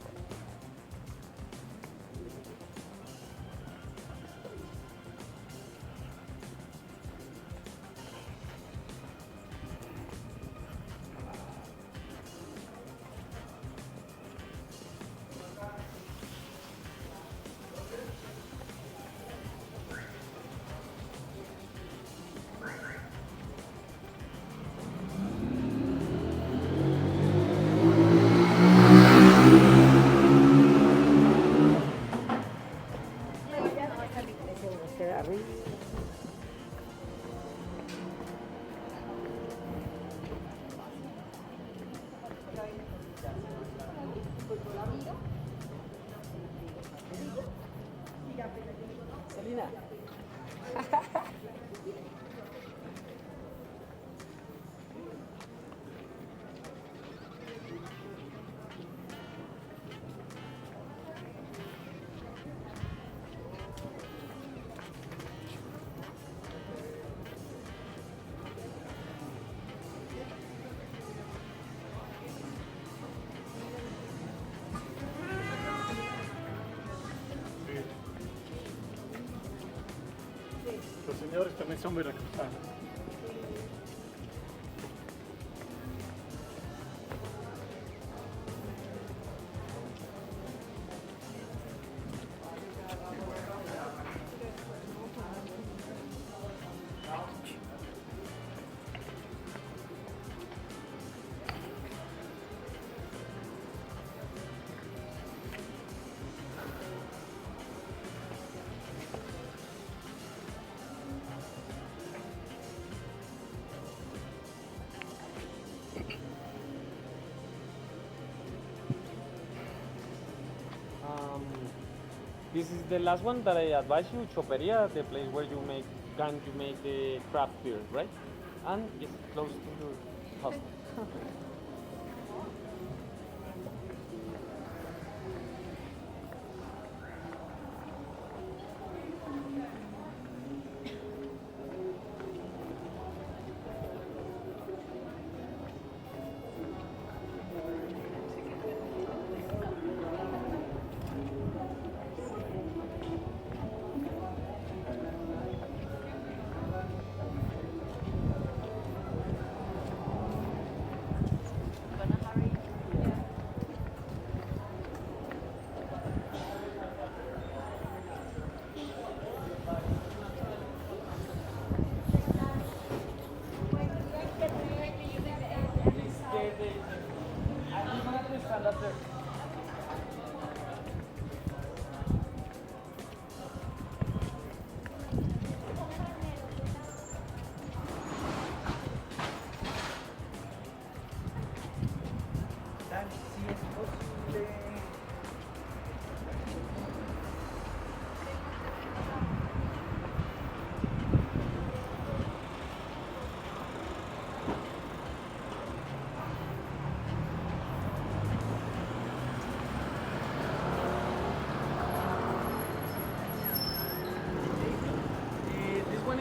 Selena.
Los señores también son veracruzanos.
This is the last one that I advise you, Choperia, the place where you make the craft beer, right? And it's close to your hostel.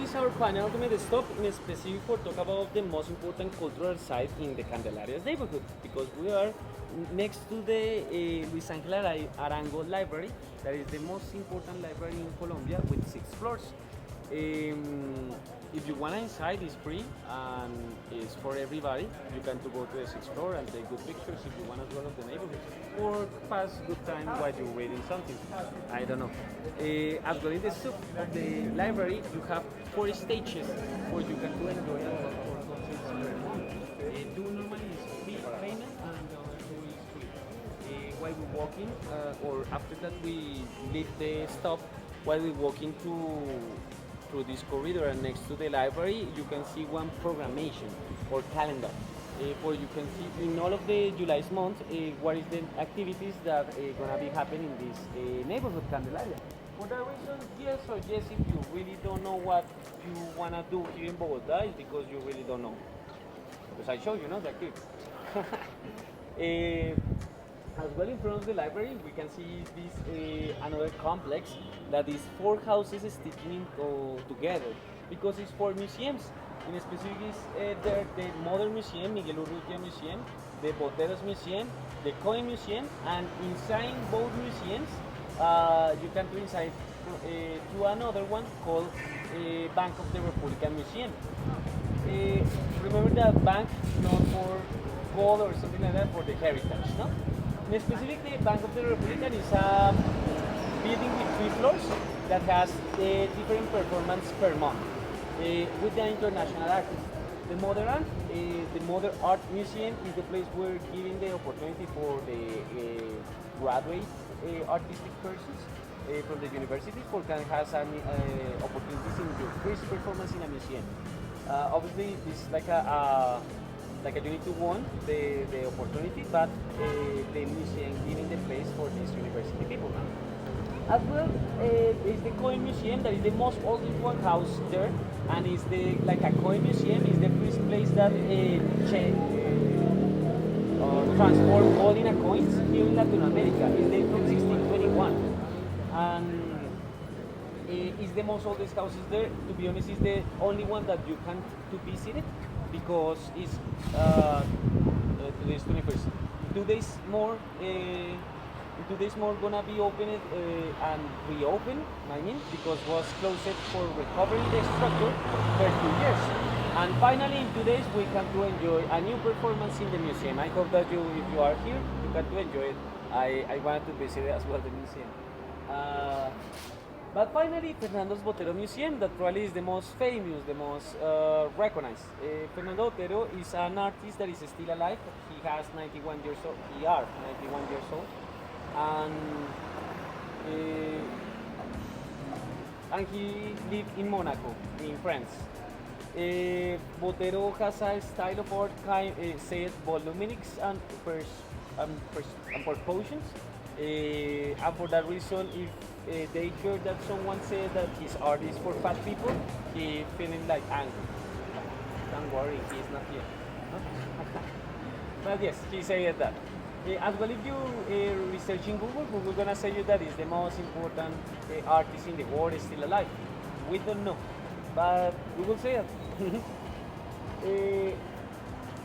is our penultimate stop in specific for talk about the most important cultural site in the Candelarias neighborhood, because we are next to the Luis Angel Arango Library, that is the most important library in Colombia with 6 floors. If you want to inside, it's free and it's for everybody. You can to go to the 6th floor and take good pictures if you want as well of the neighborhood, or pass good time while you're reading something. I don't know. As well in the soup of the library, you have 4 stages where you can do enjoy a lot of concerts. Two normally is free payment and the other two is free. While we're walking, or after that we leave the stop, while we're walking through this corridor and next to the library, you can see one programmation or calendar. Where you can see in all of the July's month what is the activities that gonna be happening in this neighborhood, Candelaria. For that reason, yes or yes, if you really don't know what you wanna do here in Bogota, it's because you really don't know. Because I show you, no, the activities. As well in front of the library, we can see this another complex that is 4 houses sticking together, because it's 4 museums. In specific is there the Modern Museum, Miguel Urrutia Museum, the Boteros Museum, the Coin Museum, and inside both museums you can go inside to another one called Bank of the Republican Museum. Remember that bank not for gold or something like that, for the heritage, no? In specific, the Bank of the Republican is a building with 3 floors that has different performance per month with the international artists. The Modern Art Museum is the place where giving the opportunity for the graduate artistic persons from the universities for can has an opportunities in your first performance in a museum. Obviously, this is like you need to want the opportunity, but the museum giving the place for these university people. As well, is the Coin Museum, that is the most oldest one house there, and is the like a coin museum is the first place that transform gold in a coins here in Latin America. It's dated from 1621, and is the most oldest houses there. To be honest, is the only one that you can to visit it, because it's today's 21st. 2 days more. In 2 days more gonna be opened and reopened. I mean, because was closed for recovering the structure for 2 years. And finally, in 2 days, we can to enjoy a new performance in the museum. I hope that you, if you are here, you can to enjoy it. I wanted to visit as well the museum. But finally, Fernando's Botero Museum, that probably is the most famous, the most recognized. Fernando Botero is an artist that is still alive. He has 91 years old. He are 91 years old, and he lived in Monaco, in France. Botero has a style of art said voluminics and proportions. And for that reason, if they hear that someone says that his art is for fat people, he feeling like angry. Don't worry, he's not here. But yes, he said that. As well, if you research in Google, Google gonna say you that is the most important artist in the world is still alive. We don't know, but Google say it.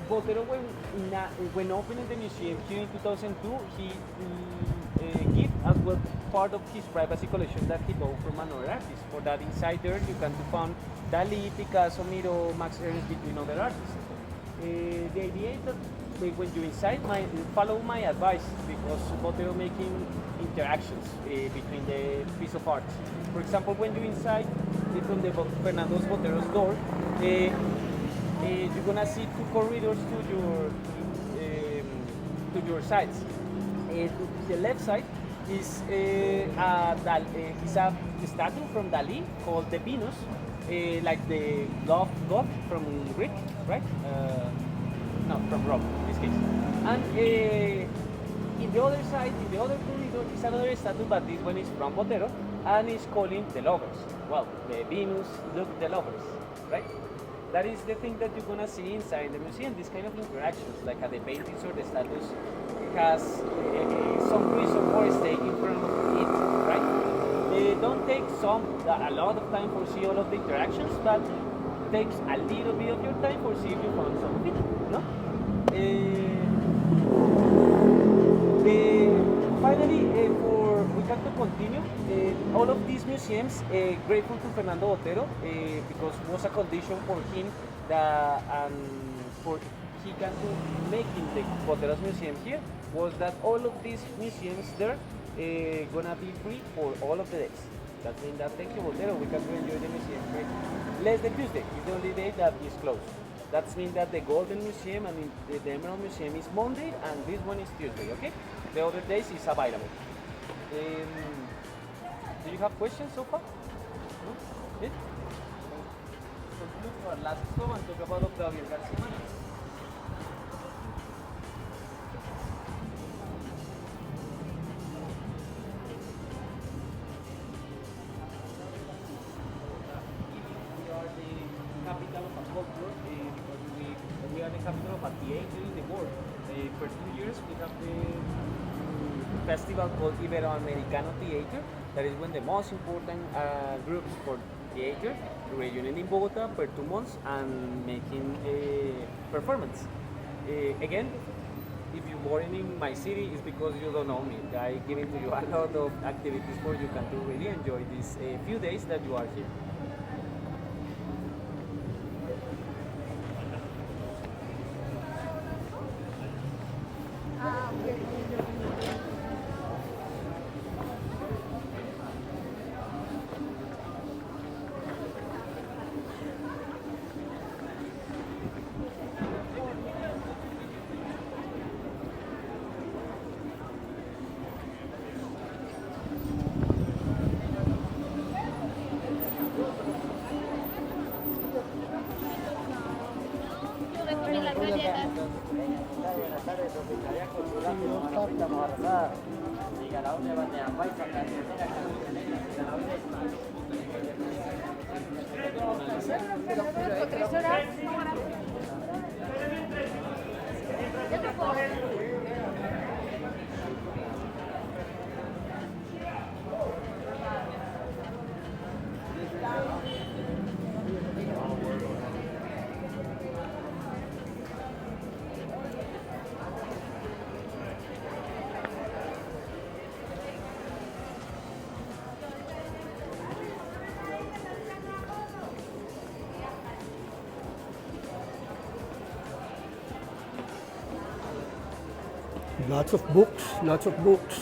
Botero, when opening the museum here in 2002, he give as well part of his privacy collection that he bought from another artist. For that, inside there you can find Dali, Picasso, Miro, Max Ernst, between other artists. The idea is that when you inside, follow my advice, because Botero making interactions between the piece of art. For example, when you inside from the Fernando's Botero's door, you're gonna see 2 corridors to your sides. To the left side is a statue from Dali called the Venus, like the love god from Greek, right? No, from Rome in this case. And in the other side, in the other corridor, is another statue, but this one is from Botero, and it's calling the lovers. Well, the Venus, look, the lovers, right? That is the thing that you're gonna see inside the museum. This kind of interactions, like the paintings or the statues, has some reason for staying in front of it, right? don't take a lot of time for see all of the interactions, but takes a little bit of your time for see if you found some of it. No? Finally, we have to continue. All of these museums, grateful to Fernando Botero because it was a condition for him that for he can do making the Botero's museum here was that all of these museums there gonna be free for all of the days. That means that thank you Botero, we can go enjoy the museum great. Less than Tuesday is the only day that is closed. That means that the Golden Museum and the Emerald Museum is Monday and this one is Tuesday, okay? The other days is available. Do you have questions so far? No? Good? Conclude our last stop and talk about Octavio Garcia Marquez. Capital of culture because we are the capital of a theater in the world. For 2 years we have the festival called Iberoamericano Theater. That is when the most important groups for theater reunion in Bogota per 2 months and making a performance. Again, if you're born in my city, it's because you don't know me. I giving to you a lot of activities for you can to really enjoy these few days that you are here.
Lots of books, lots of books.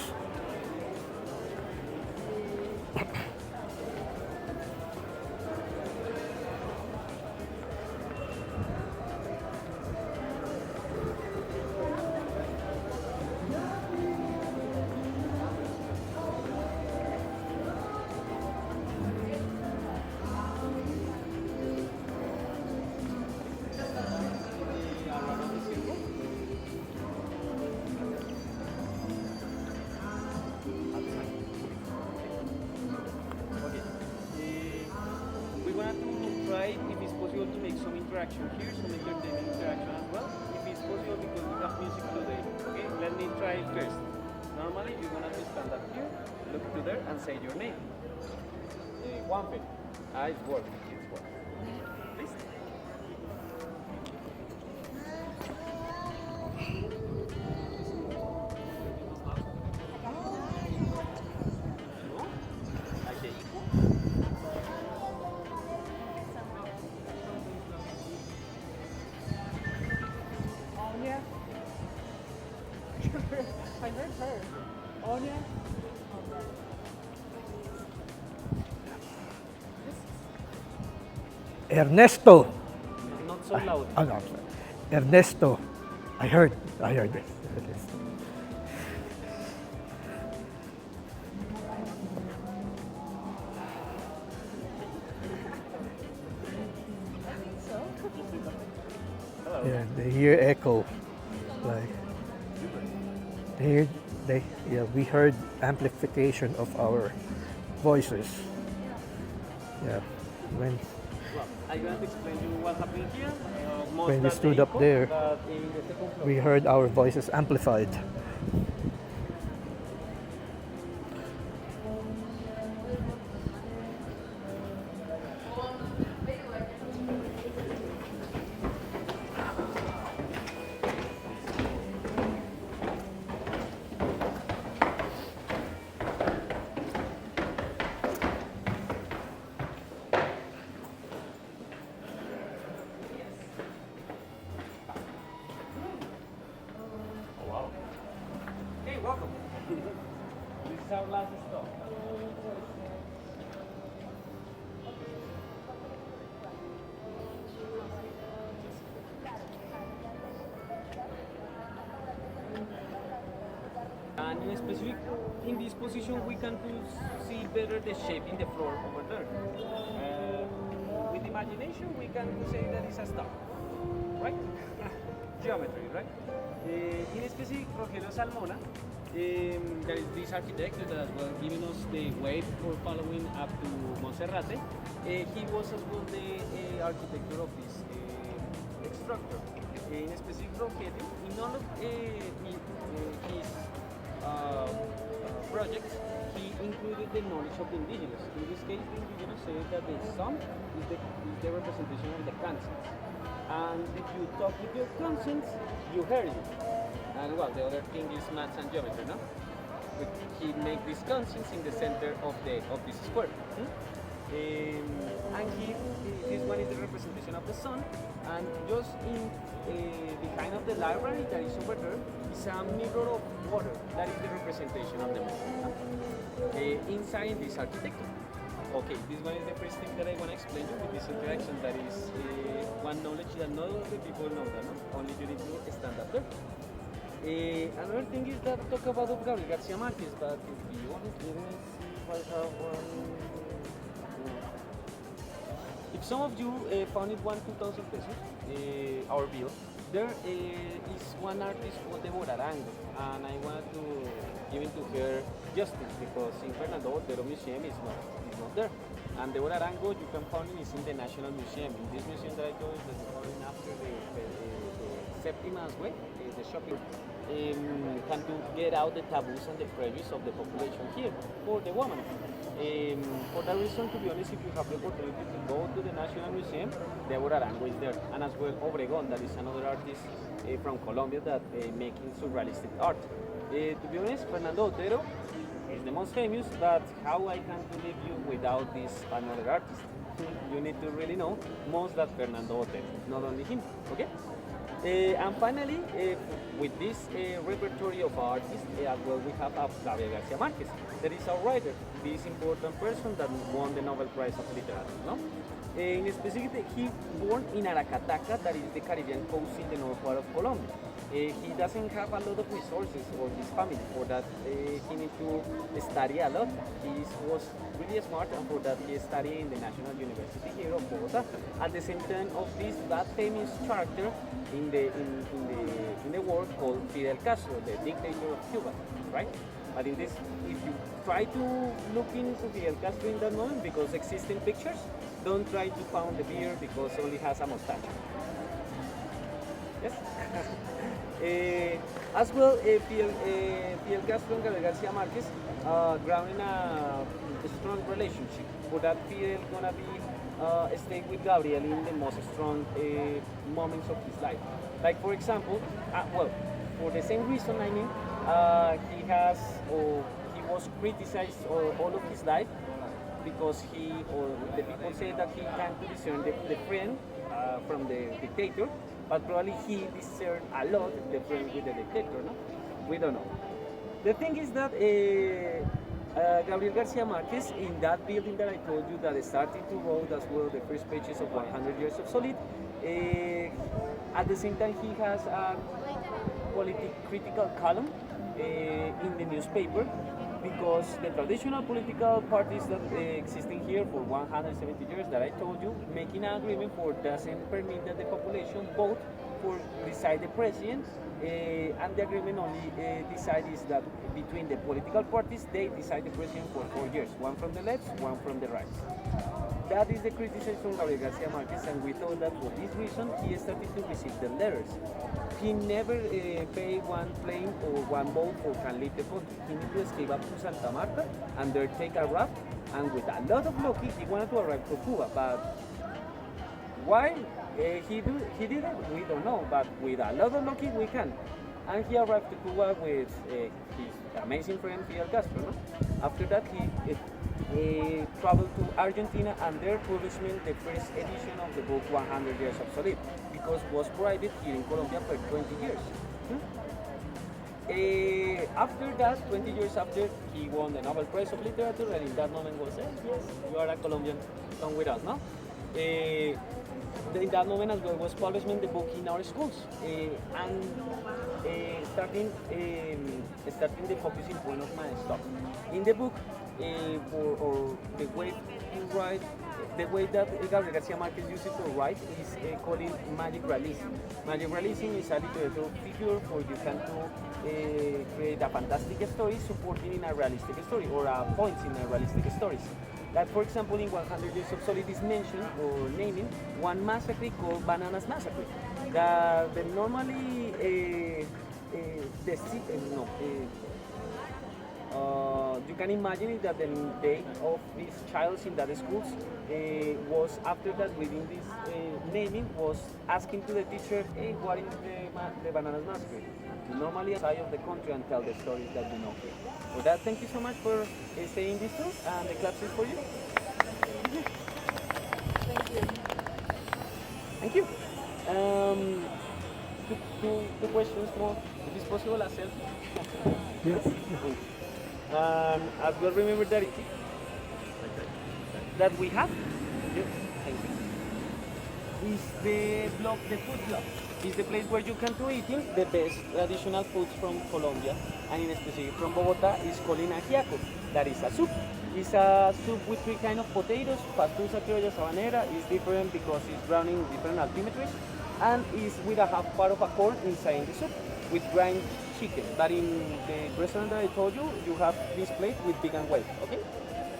Interaction here, some entertaining interaction as well, if it's possible because we have music today. Okay, let me try it first. Normally you're gonna to stand up here, look to there and say your name. One thing. It's working, it's working. Please.
I heard her. Onya.
Ernesto.
Not so loud.
Oh, no, sorry. Ernesto. I heard this. Ernesto. Yeah, they hear echo. Like we heard amplification of our voices. Yeah, when
I'm going to explain you what happened here.
when we stood up there, we heard our voices amplified.
our last stop. And in specific, in this position, we can see better the shape in the floor over there. With imagination, we can say that it's a star, right? Geometry, right? In specific, Rogelio Salmona, there is this architect that was giving us the way for following up to Monserrate. He was as well the architect of this structure. In specific, Rogelio, in all of his projects, he included the knowledge of the indigenous. In this case, the indigenous say that the sun is the representation of the conscience. And if you talk with your conscience, you hear it. And well, the other thing is maths and geometry, no? But he make this conscience in the center of this square. And this one is the representation of the sun. And just behind of the library that is over there is a mirror of water. That is the representation of the moon. Inside this architecture. Okay, this one is the first thing that I want to explain you with this interaction. That is one knowledge that not all the people know that, no? Only you need to stand up there. Another thing is that talk about Gabriel Garcia Marquez, but to be honest, let me see if I have one. If some of you found it 2,000 pesos, our bill, there is one artist called Deborah Arango, and I want to give it to her justice because in Fernando Otero Museum is not there. And Deborah Arango, you can find it is in the National Museum. In this museum that I told you that you found it after the Septimas way, the shopping. Can to get out the taboos and the prejudice of the population here for the woman. For that reason, to be honest, if you have the opportunity to go to the National Museum, Deborah Arango is there, and as well Obregon, that is another artist from Colombia that making surrealistic art. To be honest, Fernando Otero is the most famous, but how I can leave you without this another artist? You need to really know most that Fernando Otero, not only him, okay? And finally, with this repertory of artists, as well, we have Gabriel Garcia Marquez. That is our writer, this important person that won the Nobel Prize of Literature. No? In specific, he born in Aracataca, that is the Caribbean coast in the north part of Colombia. He doesn't have a lot of resources for his family. For that, he needs to study a lot. He was really smart, and for that, he studied in the National University here of Bogota. At the same time of this, that famous character in the world called Fidel Castro, the dictator of Cuba, right? But in this, if you try to look into Fidel Castro in that moment, because existing pictures, don't try to find the beard because only has a mustache. Yes. As well, Fidel Castro and Gabriel Garcia Marquez grounding a strong relationship. For that, Fidel gonna be stay with Gabriel in the most strong moments of his life. Like for example, well, for the same reason, I mean, he was criticized all of his life because the people say that he can't discern the friend from the dictator. But probably he discerned a lot the friend with the dictator, no? We don't know. The thing is that Gabriel Garcia Marquez, in that building that I told you that started to write as well the first pages of 100 Years of Solid, at the same time he has a critical column in the newspaper because the traditional political parties that existing here for 170 years that I told you, making an agreement for doesn't permit that the population vote for decide the president, and the agreement only decides that between the political parties they decide the president for 4 years, one from the left, one from the right. That is the criticism from Gabriel Garcia Marquez, and we thought that for this reason he started to receive the letters. He never paid one plane or one boat for Can Leave the country. He needed to escape up to Santa Marta and there take a raft, and with a lot of luck he wanted to arrive to Cuba. But why he did it? We don't know, but with a lot of luck we can. And he arrived to Cuba with his amazing friend Fidel Castro. No? After that he traveled to Argentina and there published the first edition of the book 100 Years of Solid, because it was prohibited here in Colombia for 20 years. After that, 20 years after, he won the Nobel Prize of Literature, and in that moment was, yes, you are a Colombian, come with us, no? In that moment as well was publishing the book in our schools, and starting the focusing point of my stuff. In the book, or the way you write, the way that Gabriel Garcia Marquez uses to write is calling magic realism. Magic realism is a literature figure for you can to create a fantastic story supporting in a realistic story or points in a realistic stories. That, for example, in 100 Years of Solid is mentioned or naming one massacre called Bananas Massacre. The normally you can imagine that the day of these child in that schools was after that reading this naming was asking to the teacher, hey, what is the Bananas Massacre? Normally outside of the country and tell the stories that we know here. For that, thank you so much for staying this tour, and the class is for you.
Thank you.
Thank you. Two questions more, if it's possible, a selfie.
Yes.
As well, remember that we have. Yes, thank you. Is the blog, the food blog. Is the place where you can do eating the best traditional foods from Colombia, and in specific from Bogota is called ajiaco. That is a soup. It's a soup with three kinds of potatoes. Pastusa, criolla, sabanera is different because it's browning in different altimetries, and is with a half part of a corn inside the soup with grind chicken. But in the restaurant that I told you, you have this plate with vegan whey. Okay.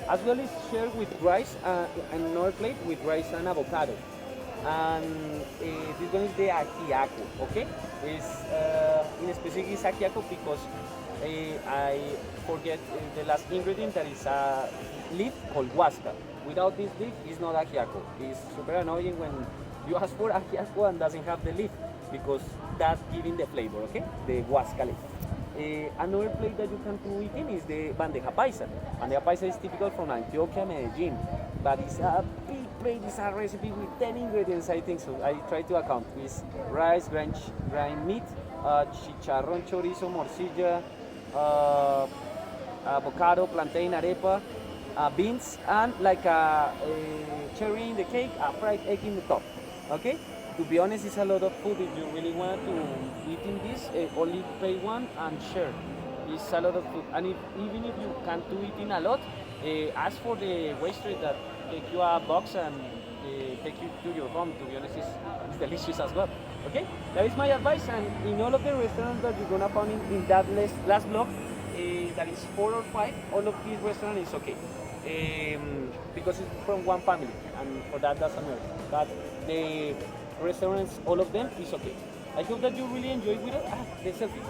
As well as shared with rice and another plate with rice and avocado. And this one is the ajiaco, okay? It's in specific is ajiaco because I forget the last ingredient, that is a leaf called huasca. Without this leaf, it's not ajiaco. It's super annoying when you ask for ajiaco and doesn't have the leaf, because that's giving the flavor, okay? The huasca leaf. Another plate that you can do eating is the bandeja paisa. Bandeja paisa is typical from Antioquia, Medellin, but it's a big plate. It's a recipe with 10 ingredients, I think so. I try to account. It's rice, grind meat, chicharrón, chorizo, morcilla, avocado, plantain, arepa, beans, and like a cherry in the cake, a fried egg in the top. Okay? To be honest, it's a lot of food. If you really want to eat in this, only pay one and share. It's a lot of food. And even if you can't do it in a lot, ask for the waitress that take you a box and take you to your home. To be honest, it's delicious as well. Okay? That is my advice. And in all of the restaurants that you're gonna find in that last block, that is 4 or 5, all of these restaurants is okay. Because it's from one family, and for that, that's another. But the restaurants, all of them is okay. I hope that you really enjoyed with it. The selfie.